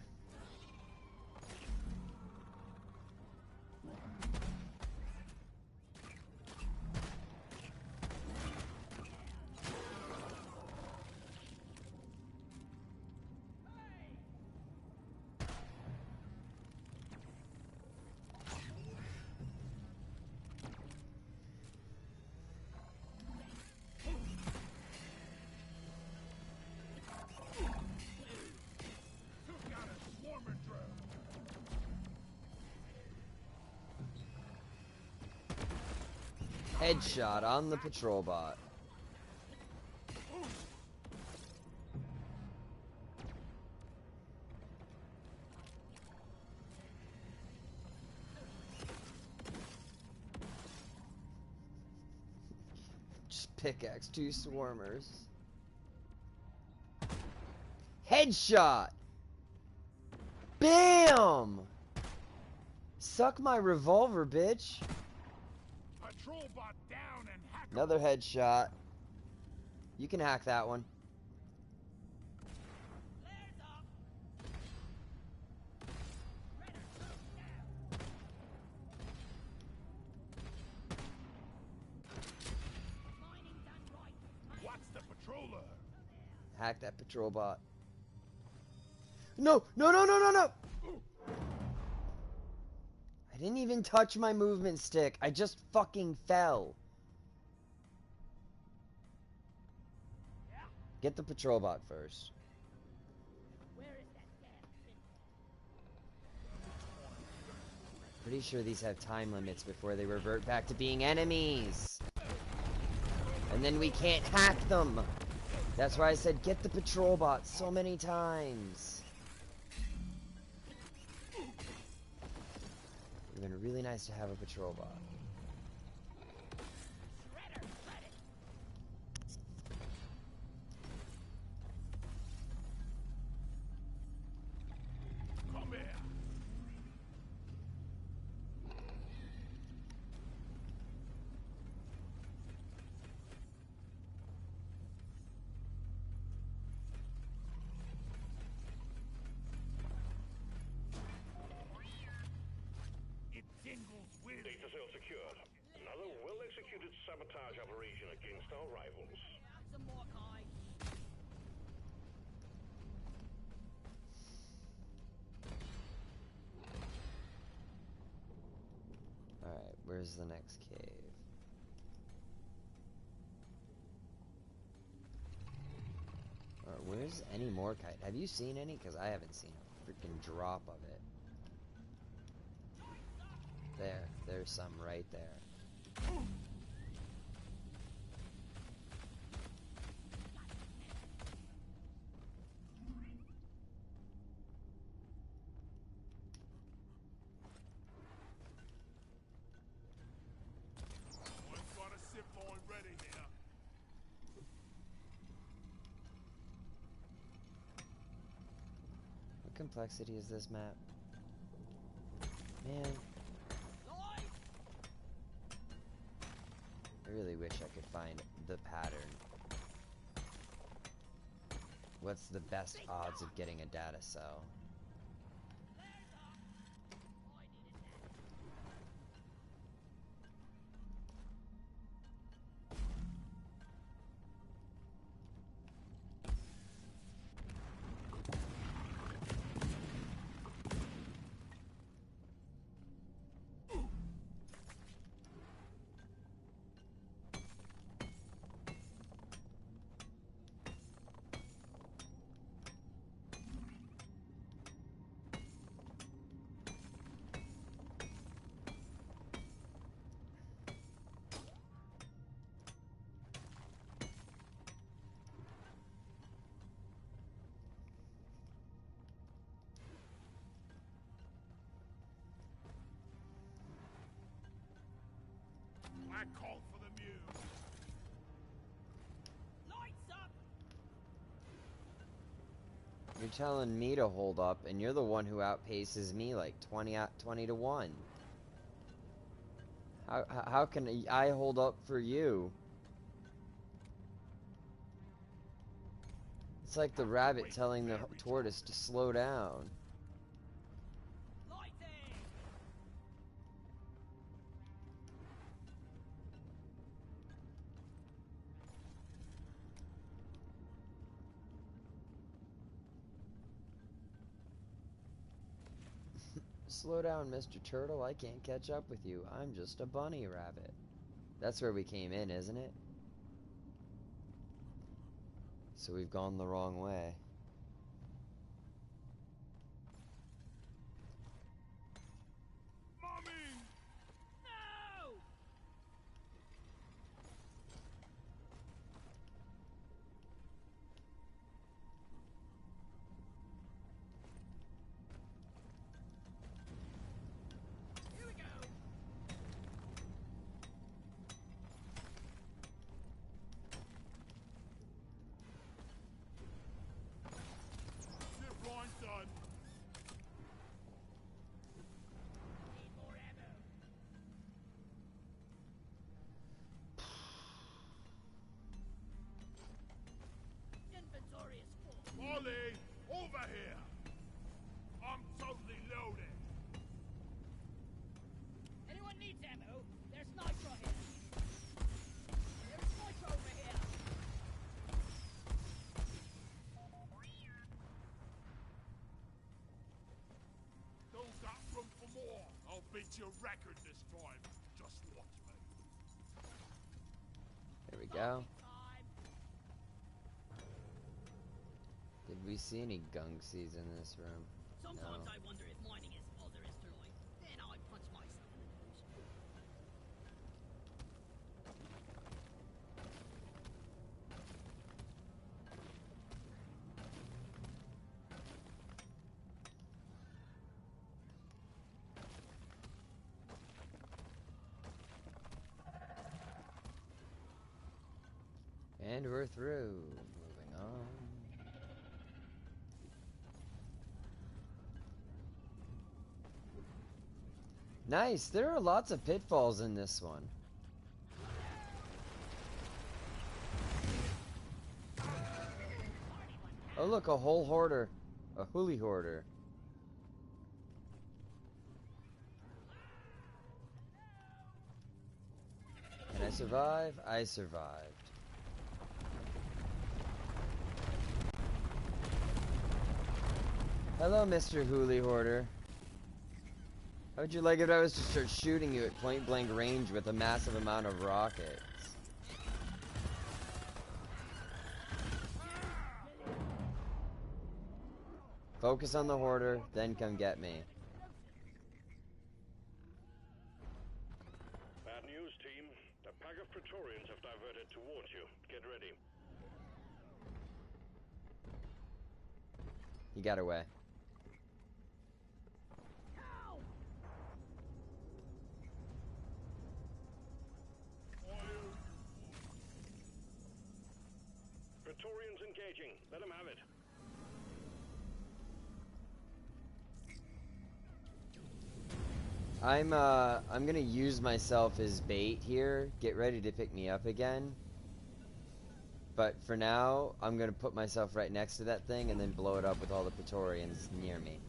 Headshot on the patrol bot. Just pickaxe 2 swarmers. Headshot! Bam! Suck my revolver, bitch. Patrol bot down and hack 'em. Another headshot. You can hack that one. Flares up. Mining done right. What's the patroller? Hack that patrol bot. No, no, no, no, no, no! I didn't even touch my movement stick. I just fucking fell. Get the patrol bot first. Where is that damn thing? Pretty sure these have time limits before they revert back to being enemies. And then we can't hack them. That's why I said get the patrol bot so many times. It would have been really nice to have a patrol bot. Shredder, shred it. Come here. It tingles weird. Data cell secured. Another well-executed sabotage operation against our rivals. Out some more Kai. Alright, where's the next cave? Alright, where's any more kite? Have you seen any? Because I haven't seen a freaking drop of it. There's some right there. One's got a zip line ready here. What complexity is this map? Man, I really wish I could find the pattern. What's the best odds of getting a data cell? I call for the muse. Lights up. You're telling me to hold up, and you're the one who outpaces me like 20 to 1. How can I hold up for you? It's like the rabbit telling the tortoise to slow down. Lighting! Slow down, Mr. Turtle. I can't catch up with you. I'm just a bunny rabbit. That's where we came in, isn't it? So we've gone the wrong way. Mommy! No! Here we go! Zip line's done. Need more ammo. Inventory is full. Molly, over here! I'm totally loaded. Anyone needs ammo? There's nitro here. There's nitro over here. Don't got room for more. I'll beat your record this time. Just watch me. There we go. Time. Did we see any gunksies in this room? Sometimes No. I wonder if mining is all there is to life. Then I punch myself in the nose. And we're through. Moving on. Nice. There are lots of pitfalls in this one. Oh look, a whole hoarder. A hooly hoarder. Can I survive? I survived. Hello, Mr. Hooly Hoarder. How would you like it if I was to start shooting you at point blank range with a massive amount of rockets? Focus on the hoarder, then come get me. Bad news, team. A pack of Praetorians have diverted towards you. Get ready. He got away. Praetorians engaging. Let them have it. I'm gonna use myself as bait here. Get ready to pick me up again. But for now, I'm gonna put myself right next to that thing and then blow it up with all the Praetorians near me.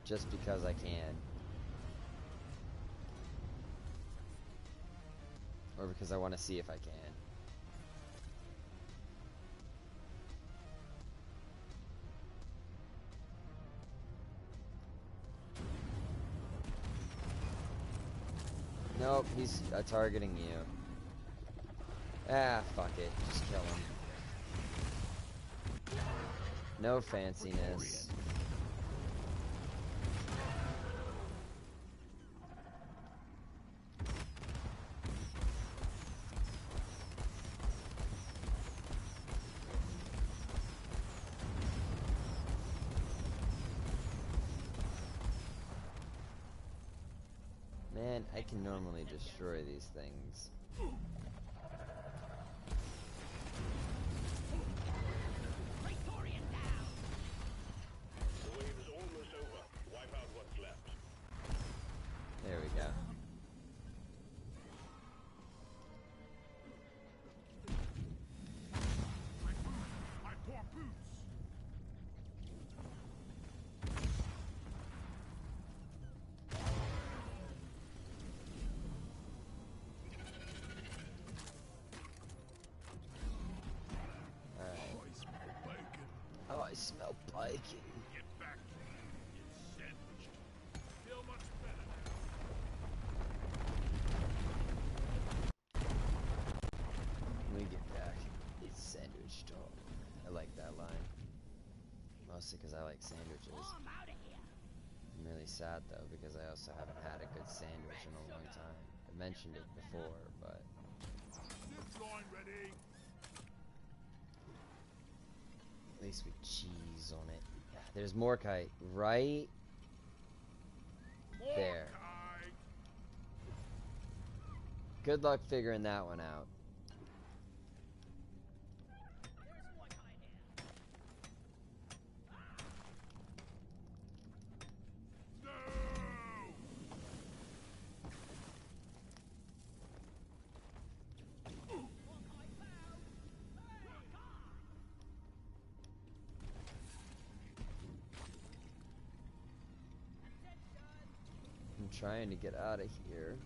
Just because I can. Or because I want to see if I can. Nope, he's targeting you. Ah, fuck it. Just kill him. No fanciness. Man, I can normally destroy these things. Praetorian down! The wave is almost over. Wipe out what's left. There we go. I smell biking. Get back to me. It's sandwiched. Feel much better now. When we get back, it's sandwich talk. I like that line. Mostly because I like sandwiches. Oh, I'm out of here. I'm really sad though because I also haven't had a good sandwich in a long time. I mentioned it before, but Zip line ready. at least with cheese on it. There's Morkite right there. Mordecai. Good luck figuring that one out. There's one guy here. No. One guy found. Hey, Karl. Attention. I'm trying to get out of here.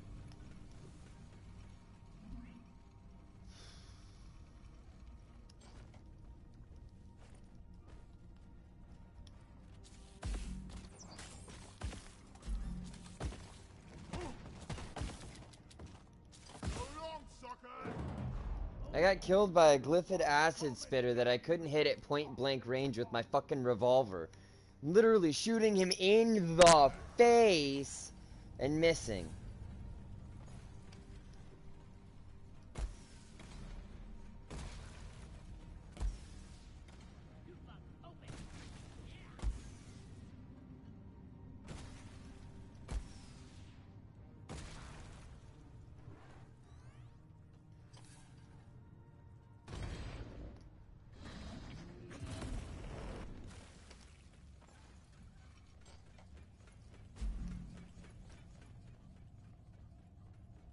So long, sucker. I got killed by a glyphid acid spitter that I couldn't hit at point blank range with my fucking revolver. Literally shooting him in the face and missing. You fuck open. Yeah.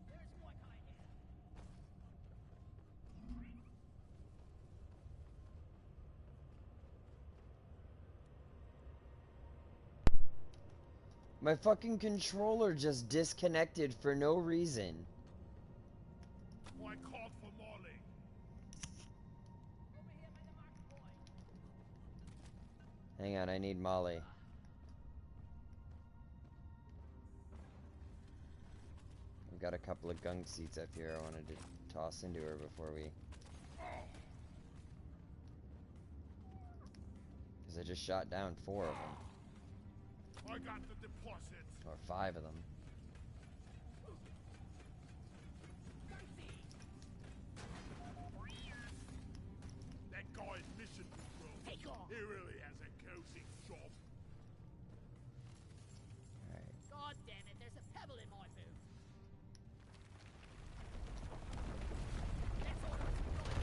There's one guy here. My fucking controller just disconnected for no reason. I called for Molly. Over here by the market point. Hang on, I need Molly. I've got a couple of gunk seats up here I wanted to toss into her before we... Because I just shot down 4 of them. I got the deposit. Or 5 of them. That guy's mission control. Take off. He really has a cozy job. Alright. God damn it, there's a pebble in my boot. That's all that's right.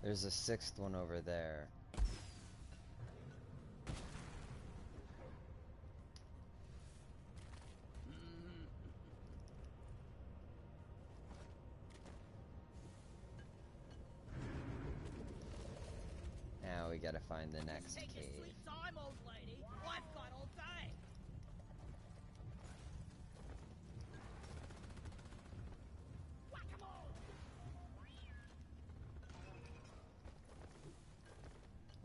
There's a 6th one over there. Now we gotta find the next Take your cave. sweet time, old lady. I've got all day. Whack-a-mole.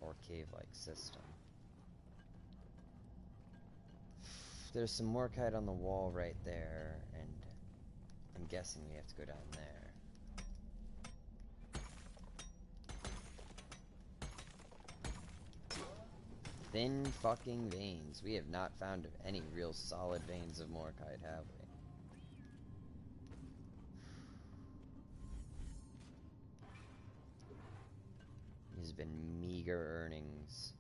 Or cave-like system. There's some Morkite on the wall right there, and I'm guessing we have to go down there. Thin fucking veins. We have not found any real solid veins of Morkite, have we? These have been meager earnings.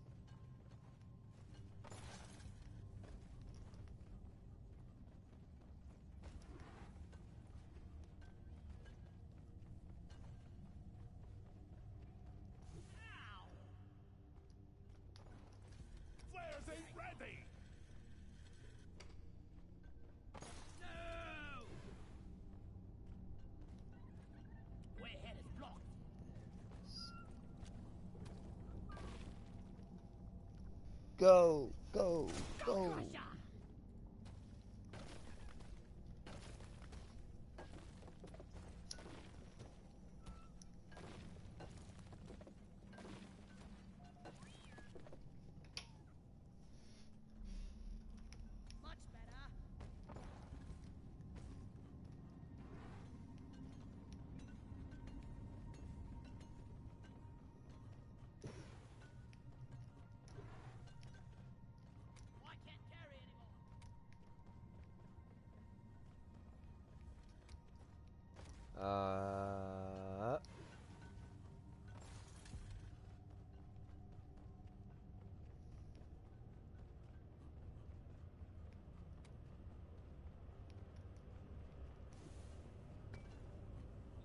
Ow. Flares ain't ready. No. Way ahead is blocked. Go! Go! Go! Crusher. Uh...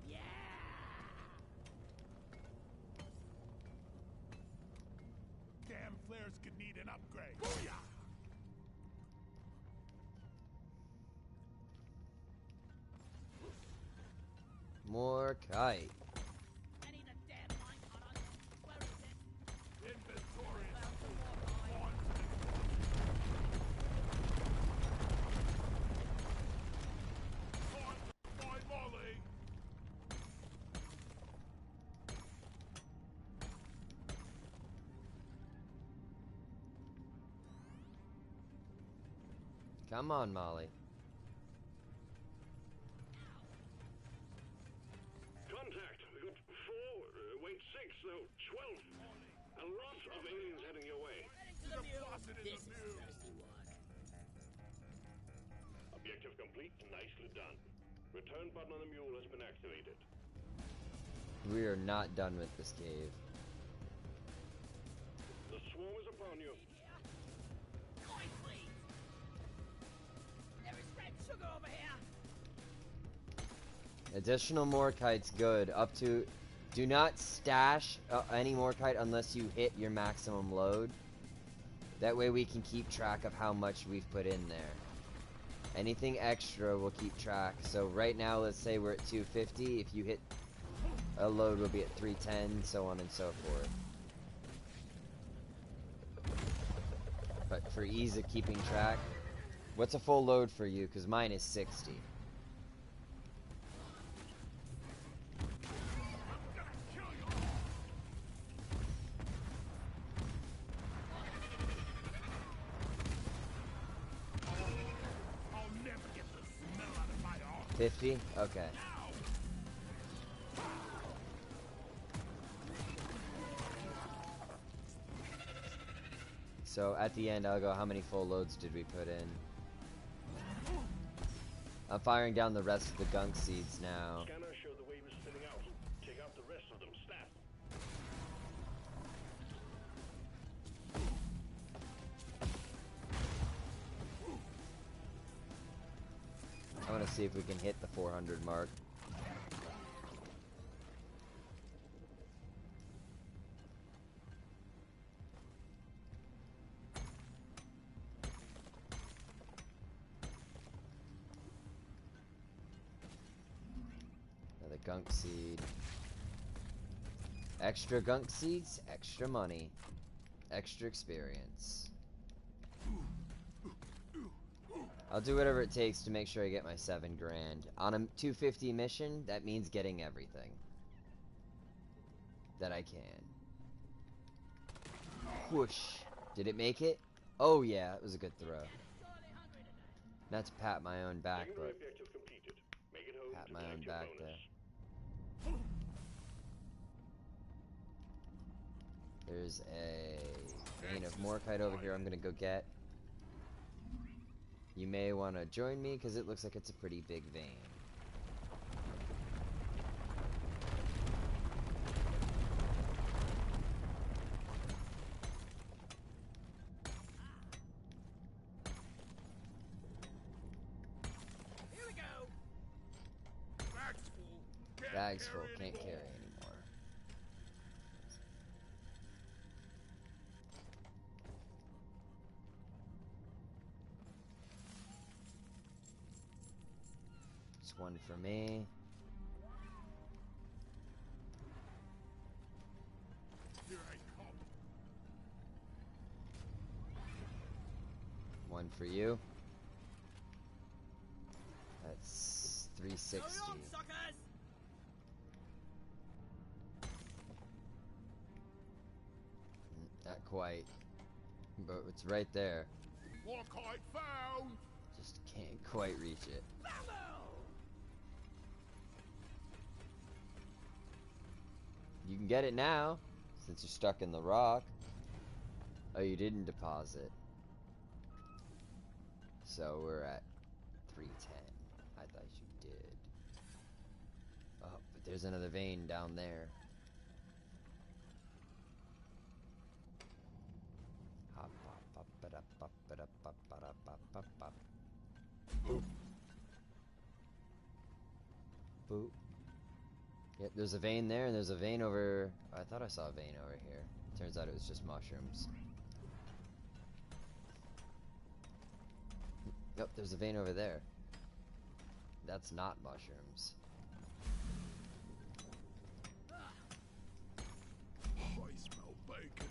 Yeah! Damn flares could need an upgrade. Booyah! More kite. I need a damn mine cutter. Where is it? Inventory is Found some more on mine. my molly. Come on, Molly. Contact. We got 6, no, 12. A lot of aliens heading your way. Heading to the mule. Deposit in This the is mule. thirsty work. Objective complete. Nicely done. Return button on the mule has been activated. We are not done with this cave. The swarm is upon you. Noise, please. There is red sugar over here. Additional Morkite's good. Up to... Do not stash any Morkite unless you hit your maximum load. That way we can keep track of how much we've put in there. Anything extra we'll keep track. So right now, let's say we're at 250. If you hit a load, we'll be at 310, so on and so forth. But for ease of keeping track, what's a full load for you? Because mine is 60. I'll never get the smell out of my arm. 50? Okay. So at the end, I'll go, how many full loads did we put in? I'm firing down the rest of the gunk seeds now. Scanners show the wave is thinning out. Take out the rest of them. Stat. I want to see if we can hit the 400 mark. Another gunk seed. Extra gunk seeds, extra money, extra experience. I'll do whatever it takes to make sure I get my 7 grand. On a 250 mission, that means getting everything that I can. Whoosh. Did it make it? Oh yeah, it was a good throw. Sorely hungry today. Not to pat my own back, Secondary but objective completed. Make it home pat to my own collect your back bonus. there. There's a vein of Morkite over here I'm gonna go get. You may want to join me because it looks like it's a pretty big vein. Here we go. Bag's full. Bag's full, can't anymore. carry anymore. It's one for me. Here I come. One for you. That's Hurry 360. on, suckers. Not quite. But it's right there. Morkite found. Just can't quite reach it. Bambo! You can get it now, since you're stuck in the rock. Oh, you didn't deposit. So we're at 310. I thought you did. there's another vein down there. Hop, hop, hop, ba-da, bop, ba-da, bop, ba-da, bop, bop, bop. Boop. Boop. Yep, there's a vein there, and there's a vein over... I thought I saw a vein over here. Turns out it was just mushrooms. Nope, there's a vein over there. That's not mushrooms. Oh, I smell bacon.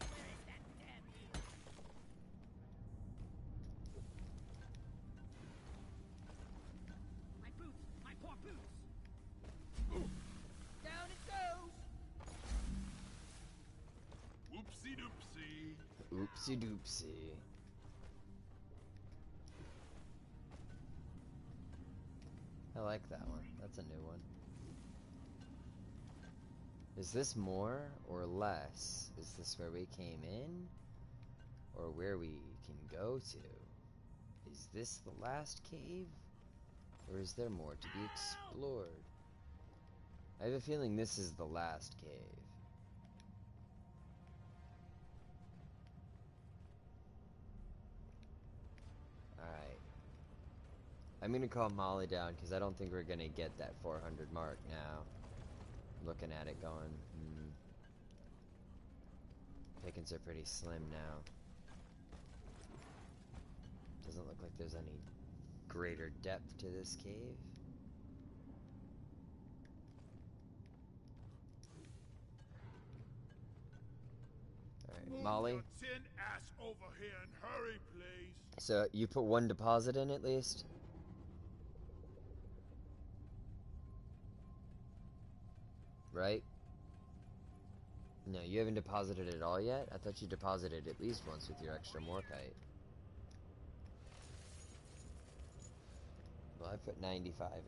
Where is that damn eel? My boots! My poor boots! Down it goes! Whoopsie doopsie. Oopsie doopsie. I like that one. That's a new one. Is this more or less? Is this where we came in? Or where we can go to? Is this the last cave? Or is there more to be explored? I have a feeling this is the last cave. Alright. I'm gonna call Molly down because I don't think we're gonna get that 400 mark now. Looking at it going, pickings are pretty slim now. Doesn't look like there's any greater depth to this cave. Alright, Move Molly. your tin ass over here and hurry, please. So you put one deposit in at least? Right? No, you haven't deposited it all yet? I thought you deposited at least once with your extra morkite. Well, I put 95 in.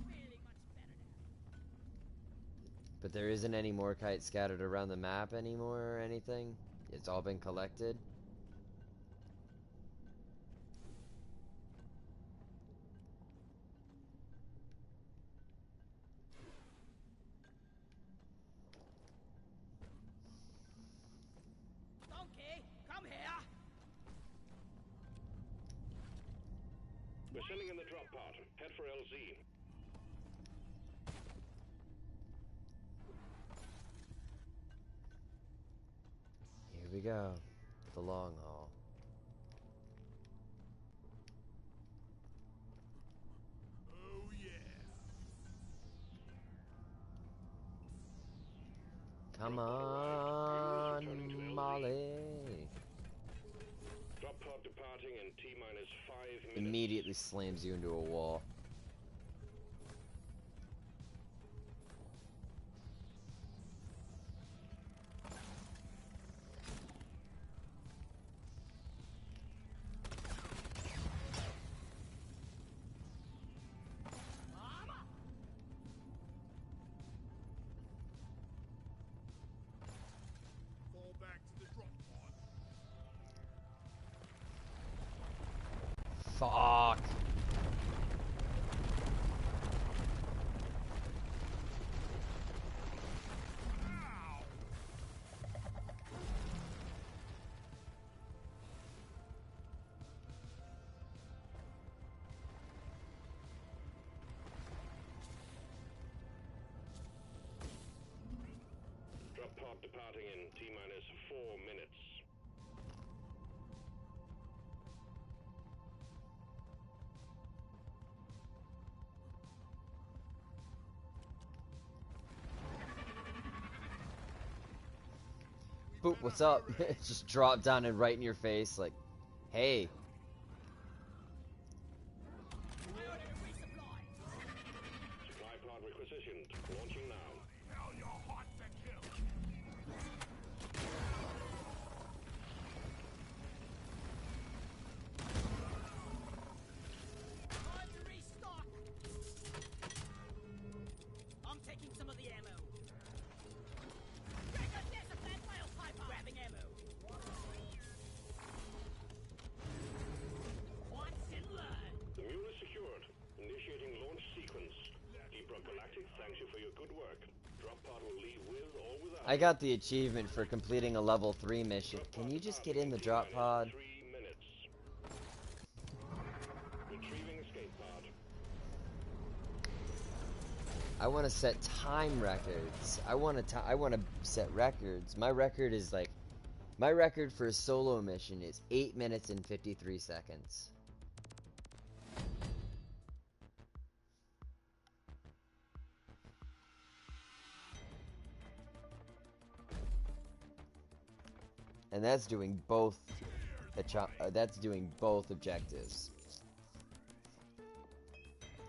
Really much better now. But there isn't any morkite scattered around the map anymore or anything? It's all been collected? Donkey, come here! We're sending in the drop pod. Head for LZ. Here we go. The long haul. Oh, yeah. Come on, Molly. Drop pod departing in T-minus 5 minutes. Immediately slams you into a wall. Fall back to the drop pod. Fuck. Drop pod departing in T-minus 4 minutes. Boop, what's up? It just dropped down and right in your face, like, hey. Priority resupply! Supply pod requisitioned. Launching now. Hell, you're hot to kill. I got the achievement for completing a level 3 mission. Can you just get in the drop pod? 3 minutes. Retrieving escape pod. I want to set time records. I want to set records. My record is like, my record for a solo mission is 8 minutes and 53 seconds. And that's doing both. That's doing both objectives.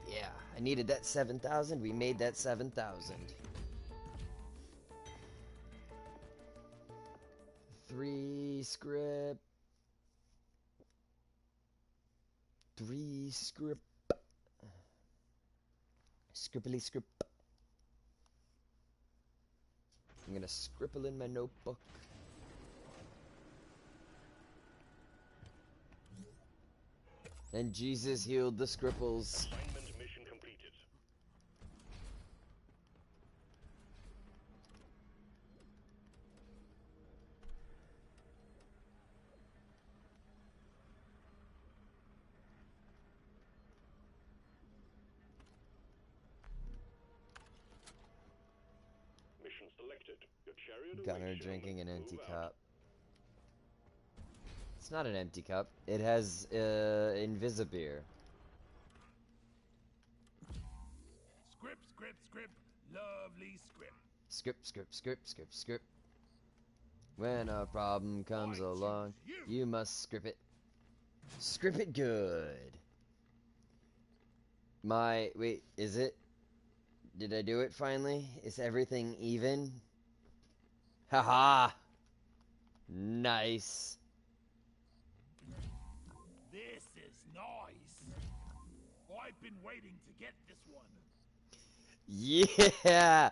Yeah, I needed that 7,000. We made that 7,000. 3 script. 3 script. Scribbly script. I'm gonna scribble in my notebook. And Jesus healed the scribbles. Assignment mission completed. Mission selected. Your chariot Gunner awaits you. drinking an empty Move out. cup. It's not an empty cup. It has Invisibeer. Script, script, script. Lovely script. Script, script, script, script, script. When a problem comes I choose along, you. you must script it. Script it good. Wait, is it? Did I do it finally? Is everything even? Haha! Nice. This is nice. I've been waiting to get this one. Yeah!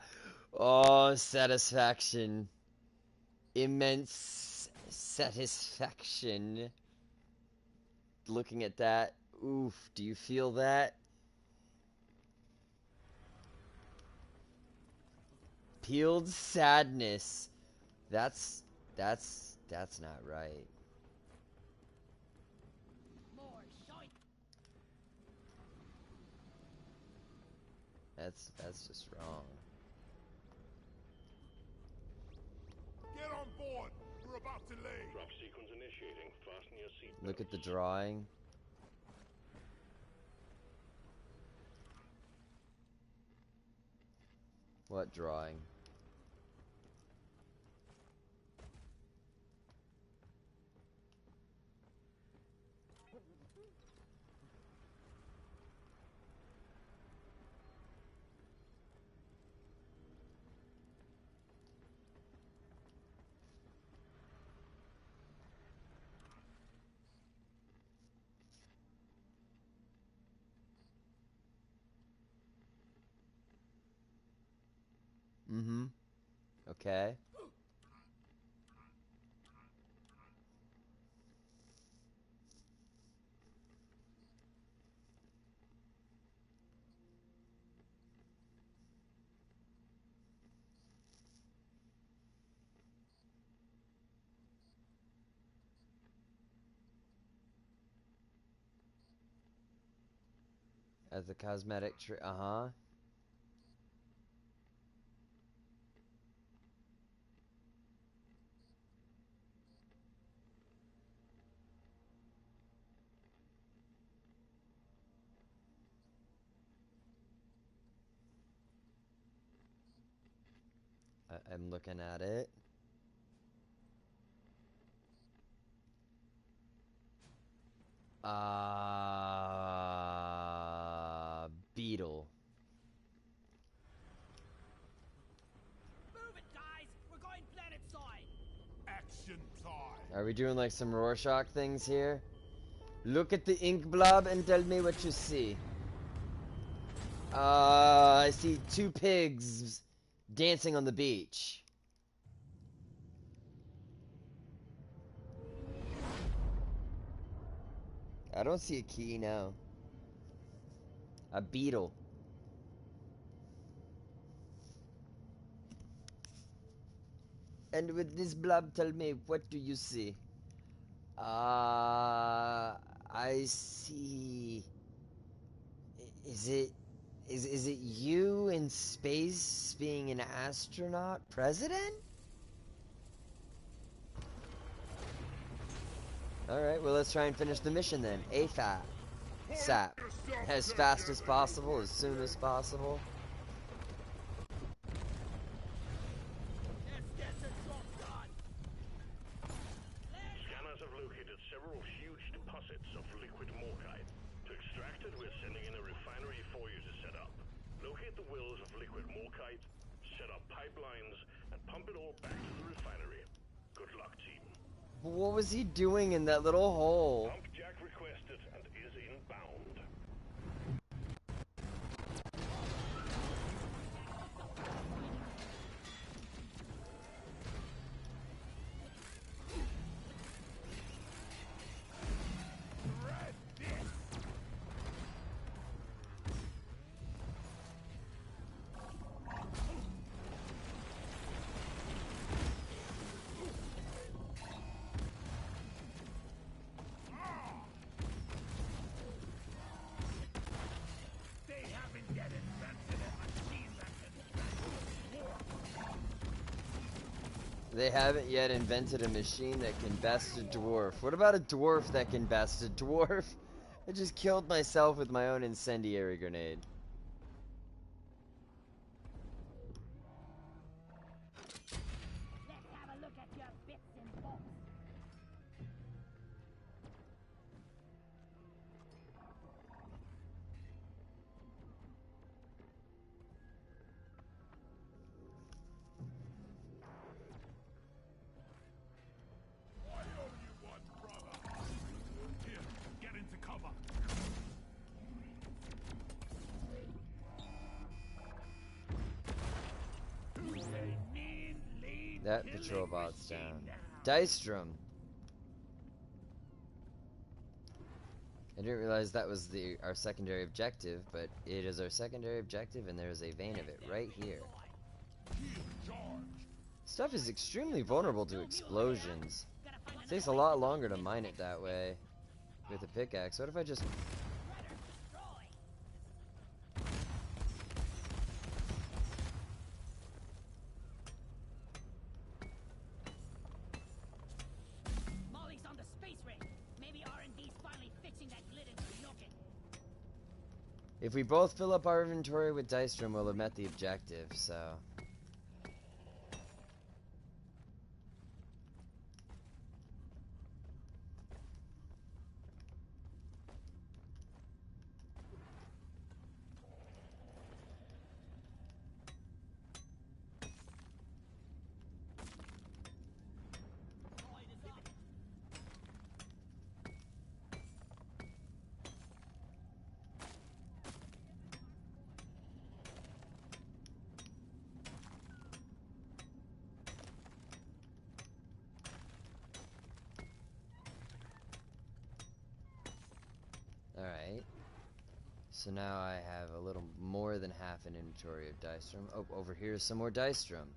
Oh, satisfaction. Immense satisfaction. Looking at that. Oof, do you feel that? Peeled sadness. That's not right. More shite. That's just wrong. Get on board. We're about to leave. Drop sequence initiating. Fasten your seatbelts. Look at the drawing. What drawing? Mm-hmm. Okay. As a cosmetic tree. Uh-huh. I'm looking at it. Beetle. Move it, guys. We're going planet side. Action time. Are we doing like some Rorschach things here? Look at the ink blob and tell me what you see. I see 2 pigs dancing on the beach. I don't see a key now. A beetle. And with this blob, tell me, what do you see? I see. Is it you in space being an astronaut president? Alright, well let's try and finish the mission then. AFAP. SAP. As fast as possible, as soon as possible. Scanners have located several huge deposits of liquid morkite. To extract it, we're sending in a refinery for you to set up. Locate the wells of liquid morkite, set up pipelines, and pump it all back to the refinery. Good luck, team. What was he doing in that little hole? Pump Jack requested and is inbound. They haven't yet invented a machine that can best a dwarf. What about a dwarf that can best a dwarf? I just killed myself with my own incendiary grenade. Let's have a look at your bits and bobs. I owe you one, brother. Here, get into cover. A mean, lean, That killing patrol bot's machine down. now. Dystrom. I didn't realize that was our secondary objective, but it is our secondary objective, and there is a vein of it right here. Charge. Stuff is extremely vulnerable to explosions. It takes a lot longer to mine it that way with a pickaxe. What if I just... Molly's on the space ring. Maybe R&D's finally fixing that glit into noggin. If we both fill up our inventory with Dystrom, we'll have met the objective, so... Alright. So now I have a little more than half an inventory of Dystrom. Oh, over here is some more Dystrom.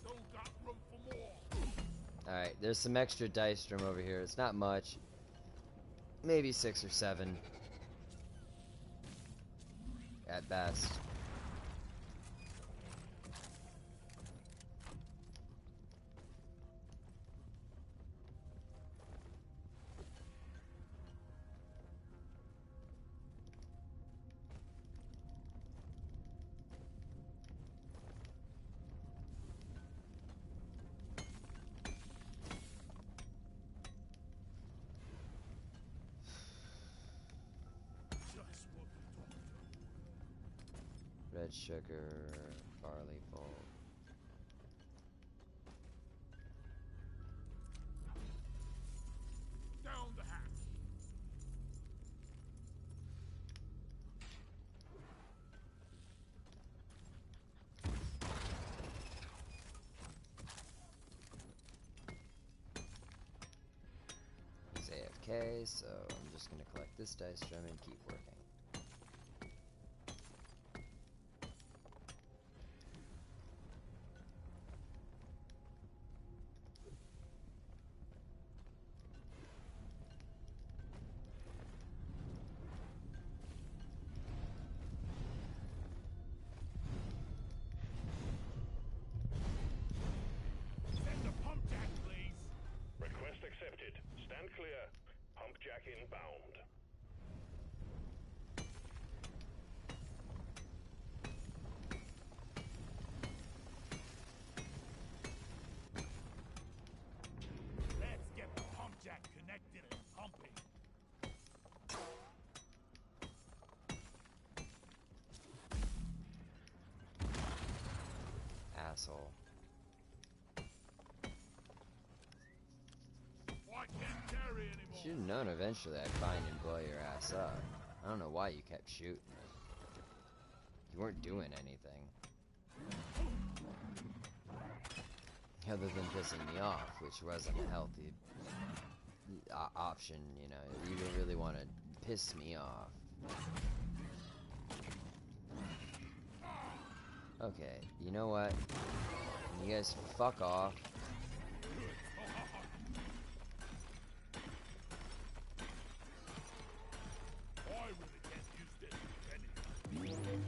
Don't got room for more. Alright, there's some extra Dystrom over here. It's not much. Maybe 6 or 7. At best. Just what we talked. Red sugar, barley bulb. Down the hatch. There's okay, so I'm just gonna collect this dice drum and keep working. Send the pump jack, please. Request accepted. Stand clear. Pump jack inbound. Let's get the pump jack connected and pumping. Asshole. I can't carry anymore. Should have known eventually I'd find and blow your ass up. I don't know why you kept shooting me. You weren't doing anything. Other than pissing me off, which wasn't a healthy option, you know. You don't really want to piss me off. Okay, you know what? You guys fuck off. I really can't use this for anything.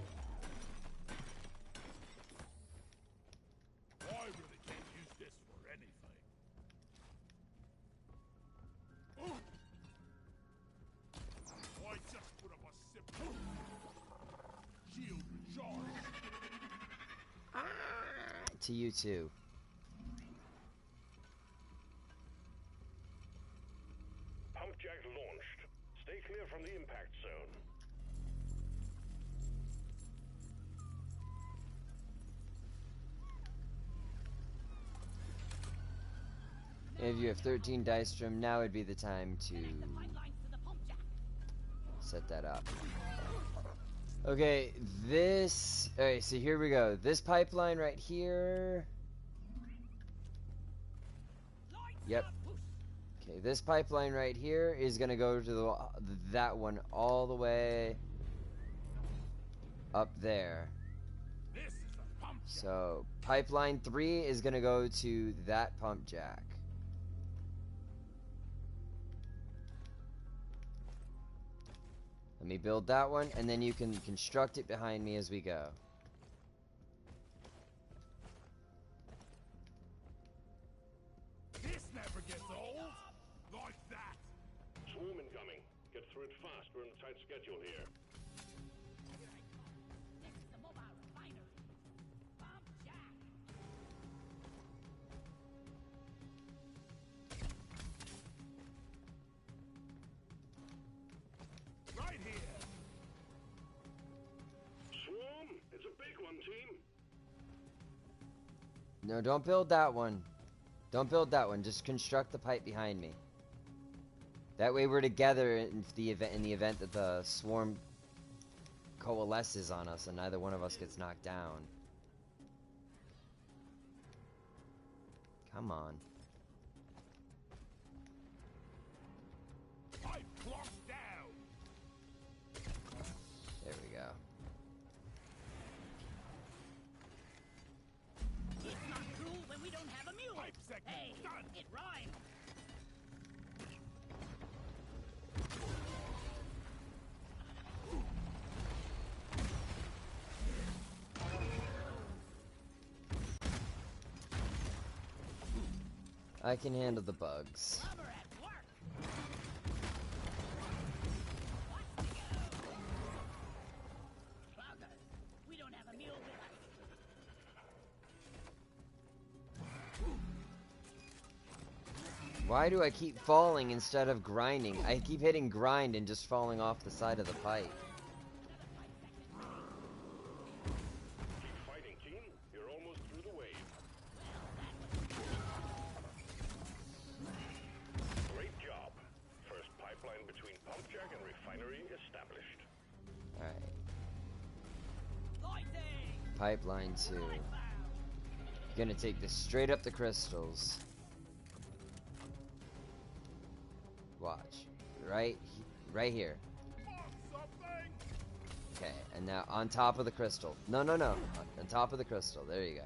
I really can't use this for anything. I just put up a sip. Shield recharged. To you too. Pump jack launched. Stay clear from the impact zone. If you have 13 dice drum, now would be the time to Connect the pipelines to the pump jack. set that up. Okay, this... Alright, so here we go. This pipeline right here... Lights Yep. out, push. Okay, this pipeline right here is gonna go to that one all the way up there. This is a pump jack. So, pipeline 3 is gonna go to that pump jack. Let me build that one, and then you can construct it behind me as we go. This never gets old. Like that. Swarm incoming. Get through it fast. We're on a tight schedule here. Here I come. This is the mobile refinery. Pump jack. Right here. Swarm! It's a big one, team. No, don't build that one. Don't build that one. Just construct the pipe behind me. That way we're together in the event that the swarm coalesces on us and neither one of us gets knocked down. Come on. Pipe clocked down. There we go. It's not cool when we don't have a mule. Pipe segment Hey, done. it rhymed. I can handle the bugs. Lover at work. What's to go? Cloggers, we don't have a mule with us. Why do I keep falling instead of grinding? I keep hitting grind and just falling off the side of the pipe. Keep fighting, team. You're almost through the wave. Great job. First pipeline between pump jack and refinery established. Alright. Lighting. Pipeline 2. Gonna take this straight up the crystals. Watch. right here. Something. Okay, and now on top of the crystal. No, no, no. On top of the crystal. There you go.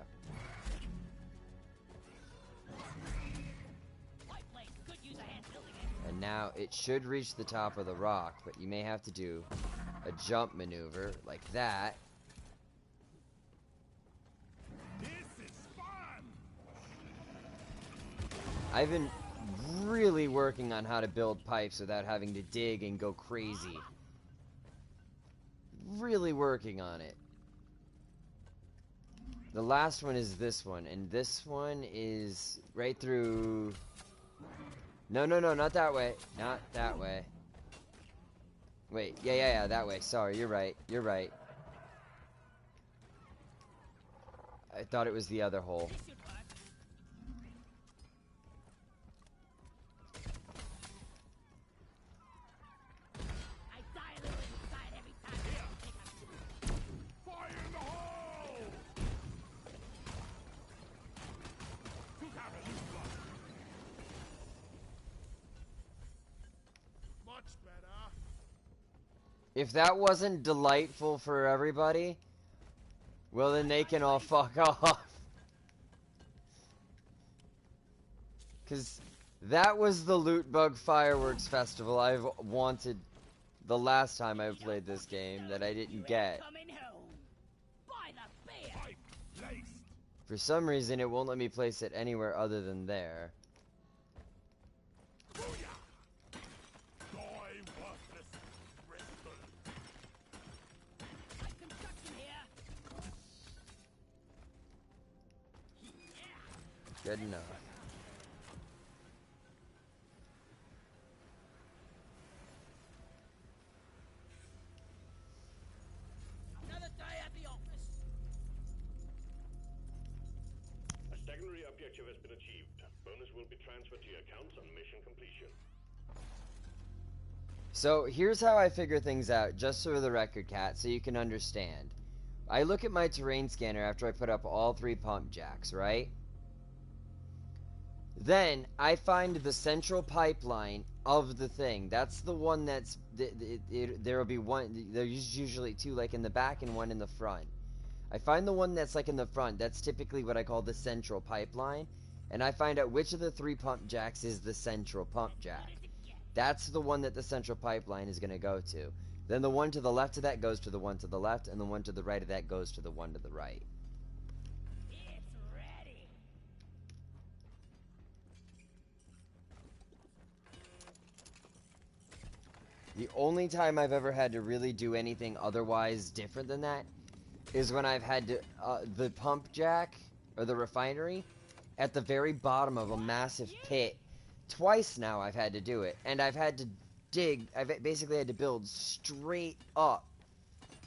Could use a hand building it. And now it should reach the top of the rock, but you may have to do a jump maneuver like that. This is fun. I've been really working on how to build pipes without having to dig and go crazy. Really working on it. The last one is this one, and this one is right through... No, no, no, not that way. Not that way. Wait, yeah, that way. Sorry, you're right. You're right. I thought it was the other hole. This should work. I die a little inside every time I pick up. Fire in the hole. Took out a new block. Much better. If that wasn't delightful for everybody, well then they can all fuck off. Cause that was the Loot Bug Fireworks Festival I've wanted the last time I played this game that I didn't get. Coming home. By the beer. Pipe placed. For some reason it won't let me place it anywhere other than there. Booyah! Die worthless crystal. Like construction here. Good enough. Another day at the office. A secondary objective has been achieved. Bonus will be transferred to your accounts on mission completion. So here's how I figure things out, just for the record, Cat, so you can understand. I look at my terrain scanner after I put up all 3 pump jacks, right? Then I find the central pipeline of the thing. That's the one that's there'll be one. There's usually 2, like in the back and 1 in the front. I find the one that's like in the front. That's typically what I call the central pipeline, and I find out which of the 3 pump jacks is the central pump jack. That's the one that the central pipeline is going to go to. Then the one to the left of that goes to the one to the left, and the one to the right of that goes to the one to the right. It's ready. The only time I've ever had to really do anything otherwise different than that is when I've had to, the pump jack, or the refinery, at the very bottom of a massive pit. Twice now I've had to do it, and I've had to dig, I've basically had to build straight up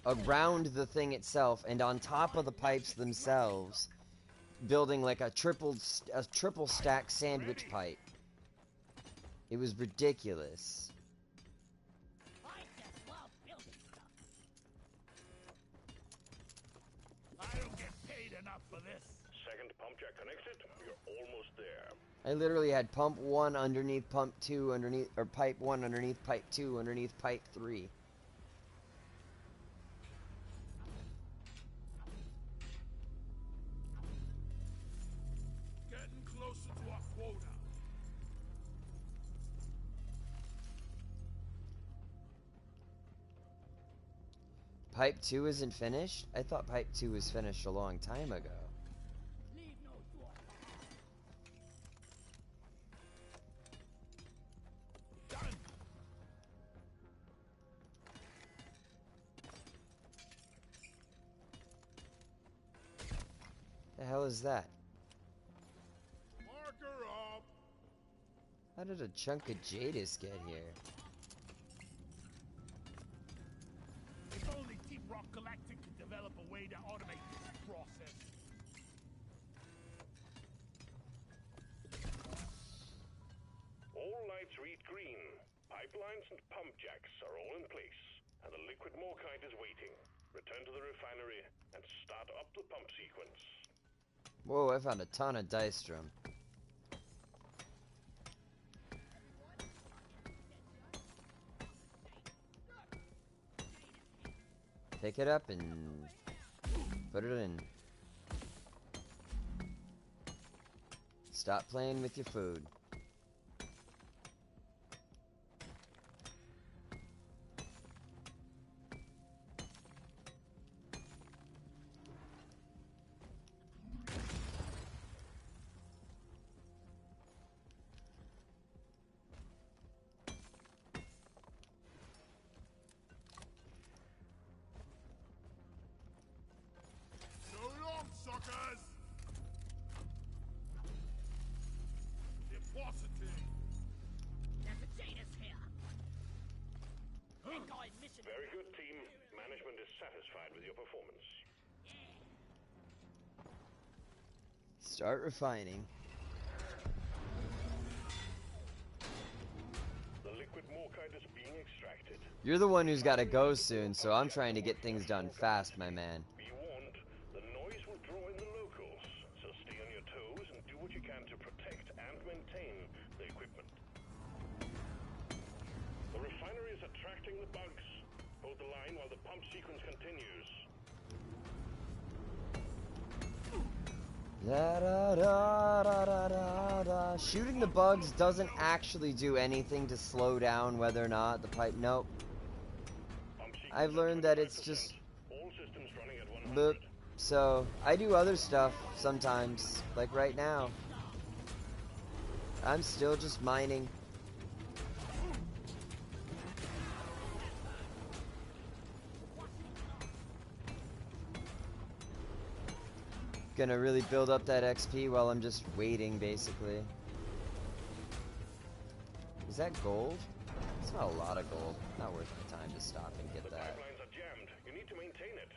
around the thing itself, and on top of the pipes themselves, building like a triple stack sandwich pipe. It was ridiculous. I just love building stuff. I don't get paid enough for this. Second pump jack connected. You're almost there. I literally had pump 1 underneath pump 2 underneath, or pipe 1 underneath pipe 2 underneath pipe 3. Getting closer to our quota. Pipe 2 isn't finished? I thought pipe 2 was finished a long time ago. Leave no dwarf. Done. The hell is that? Marker up. How did a chunk of Jadis get here? If only Team Rock Galactic could develop a way to automate this process. All lights read green. Pipelines and pump jacks are all in place, and the liquid morkite is waiting. Return to the refinery and start up the pump sequence. Whoa, I found a ton of dice drum. Pick it up and put it in. Stop playing with your food. So long, suckers! Depositing! There's a Janus here. That guy's mission. Very good, team. Management is satisfied with your performance. Start refining. The liquid morkite is being extracted. You're the one who's got to go soon, so I'm trying to get things done fast, my man. Be warned, the noise will draw in the locals, so stay on your toes and do what you can to protect and maintain the equipment. The refinery is attracting the bugs. Hold the line while the pump sequence continues. Da, da, da, da, da, da, da. Shooting the bugs doesn't actually do anything to slow down whether or not the pipe. Nope. Pump sequence I've at learned that it's 25%. just All systems running at 100. boop. So I do other stuff sometimes, like right now. I'm still just mining. Gonna really build up that XP while I'm just waiting, basically. Is that gold? It's not a lot of gold. Not worth my time to stop and get The that. pipelines are jammed. You need to maintain it.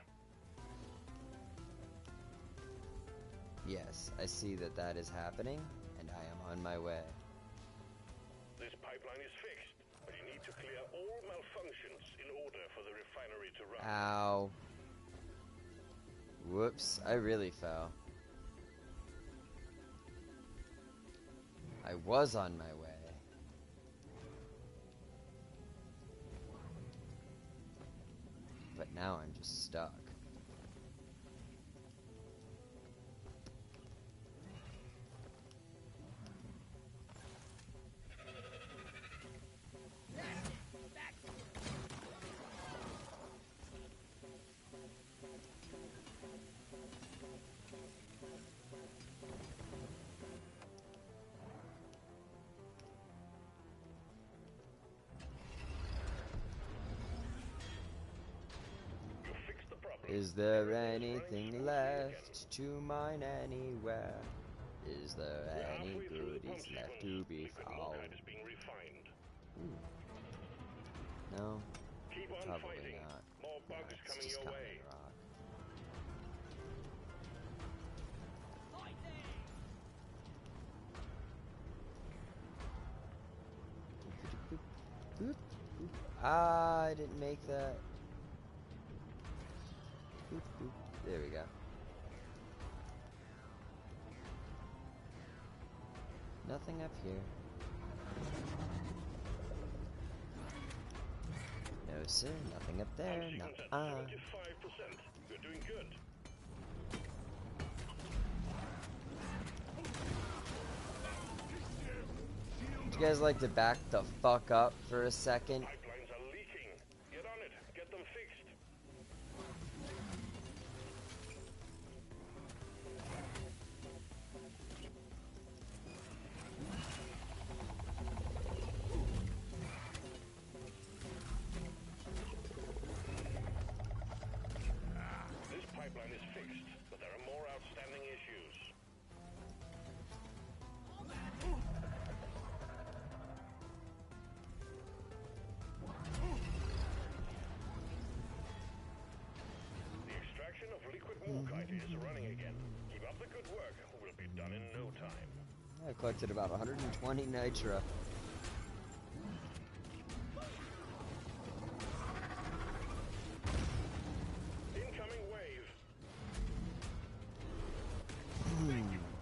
Yes, I see that that is happening, and I am on my way. This pipeline is fixed, but you need to clear all malfunctions in order for the refinery to run. Ow. Whoops, I really fell. I was on my way. But now I'm just stuck. You fixed the problem. Is there anything left to mine anywhere? Is there any Halfway through the pump goodies left to sequence, be liquid found? morkite is being refined. No, Keep on probably fighting. not. More No, bugs it's coming just your common way. rock. Boop, boop. Ah, I didn't make that. Boop, boop. There we go. Nothing up here. No, sir. Nothing up there. Pump Not sequence at ah. 75%. You're doing good. Would you guys like to back the fuck up for a second? Pipelines are leaking. Get on it. Get them fixed. This pipeline is fixed, but there are more outstanding issues. The extraction of liquid morkite is running again. Keep up the good work. We'll be done in no time. I collected about 120 nitra. Incoming wave.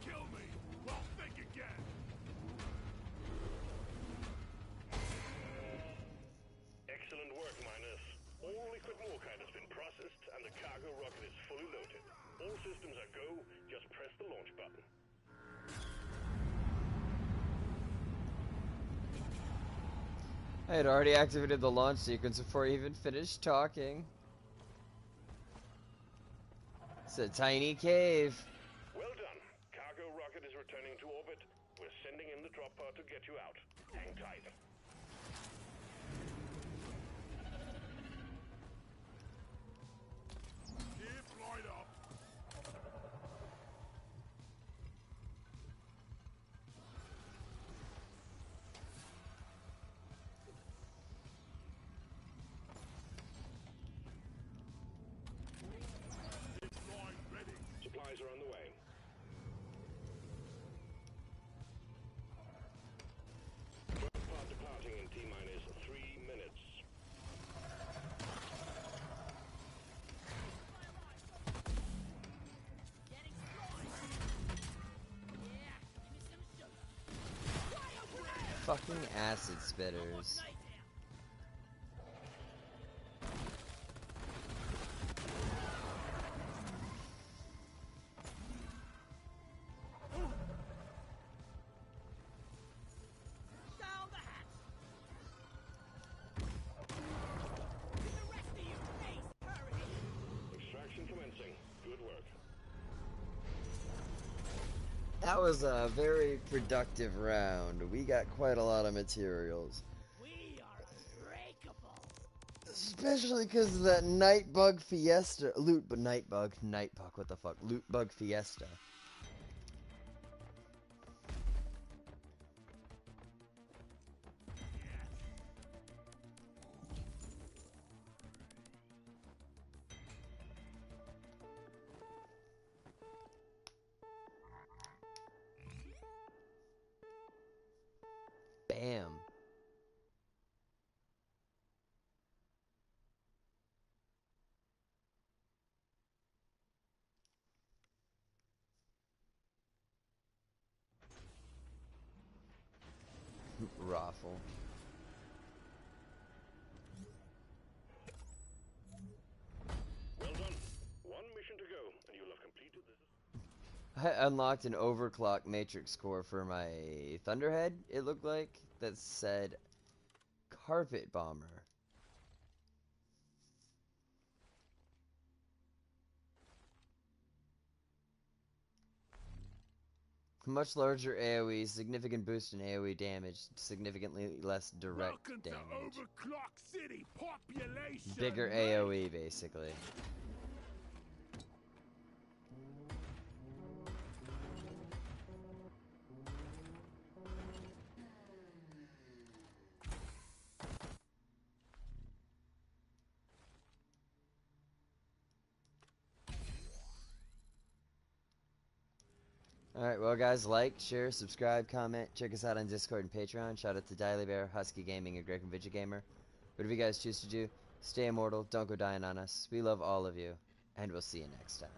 Kill me! Well, think again! Excellent work, miners. All liquid morkite has been processed All systems are go. Just press the launch button. I had already activated the launch sequence before I even finished talking. It's a tiny cave. Well done. Cargo rocket is returning to orbit. We're sending in the drop pod to get you out. Hang tight. Keep right up. Deploy ready. Supplies are on the way. Drop pod departing in T-minus 3 minutes. Getting destroyed. Yeah, give me some sugar. Cryo grenade! Fucking acid Almost spitters. night down. Down the hatch. Get the rest of you, please. Hurry. Extraction commencing. Good work. That was a very productive round. We got quite a lot of materials. We are unbreakable. Especially because of that night bug fiesta. Loot bug, what the fuck? Loot bug fiesta. Bam. Raffle. Well done. One mission to go, and you'll have completed this. I unlocked an overclock matrix core for my Thunderhead, it looked like, that said Carpet Bomber. Much larger AoE, significant boost in AoE damage, significantly less direct Welcome damage. to Overclock City population. Bigger mate. AoE, basically. Alright, well guys, like, share, subscribe, comment, check us out on Discord and Patreon. Shout out to Diley Bear, Husky Gaming, and Greg and Vidya Gamer. Whatever you guys choose to do, stay immortal, don't go dying on us. We love all of you, and we'll see you next time.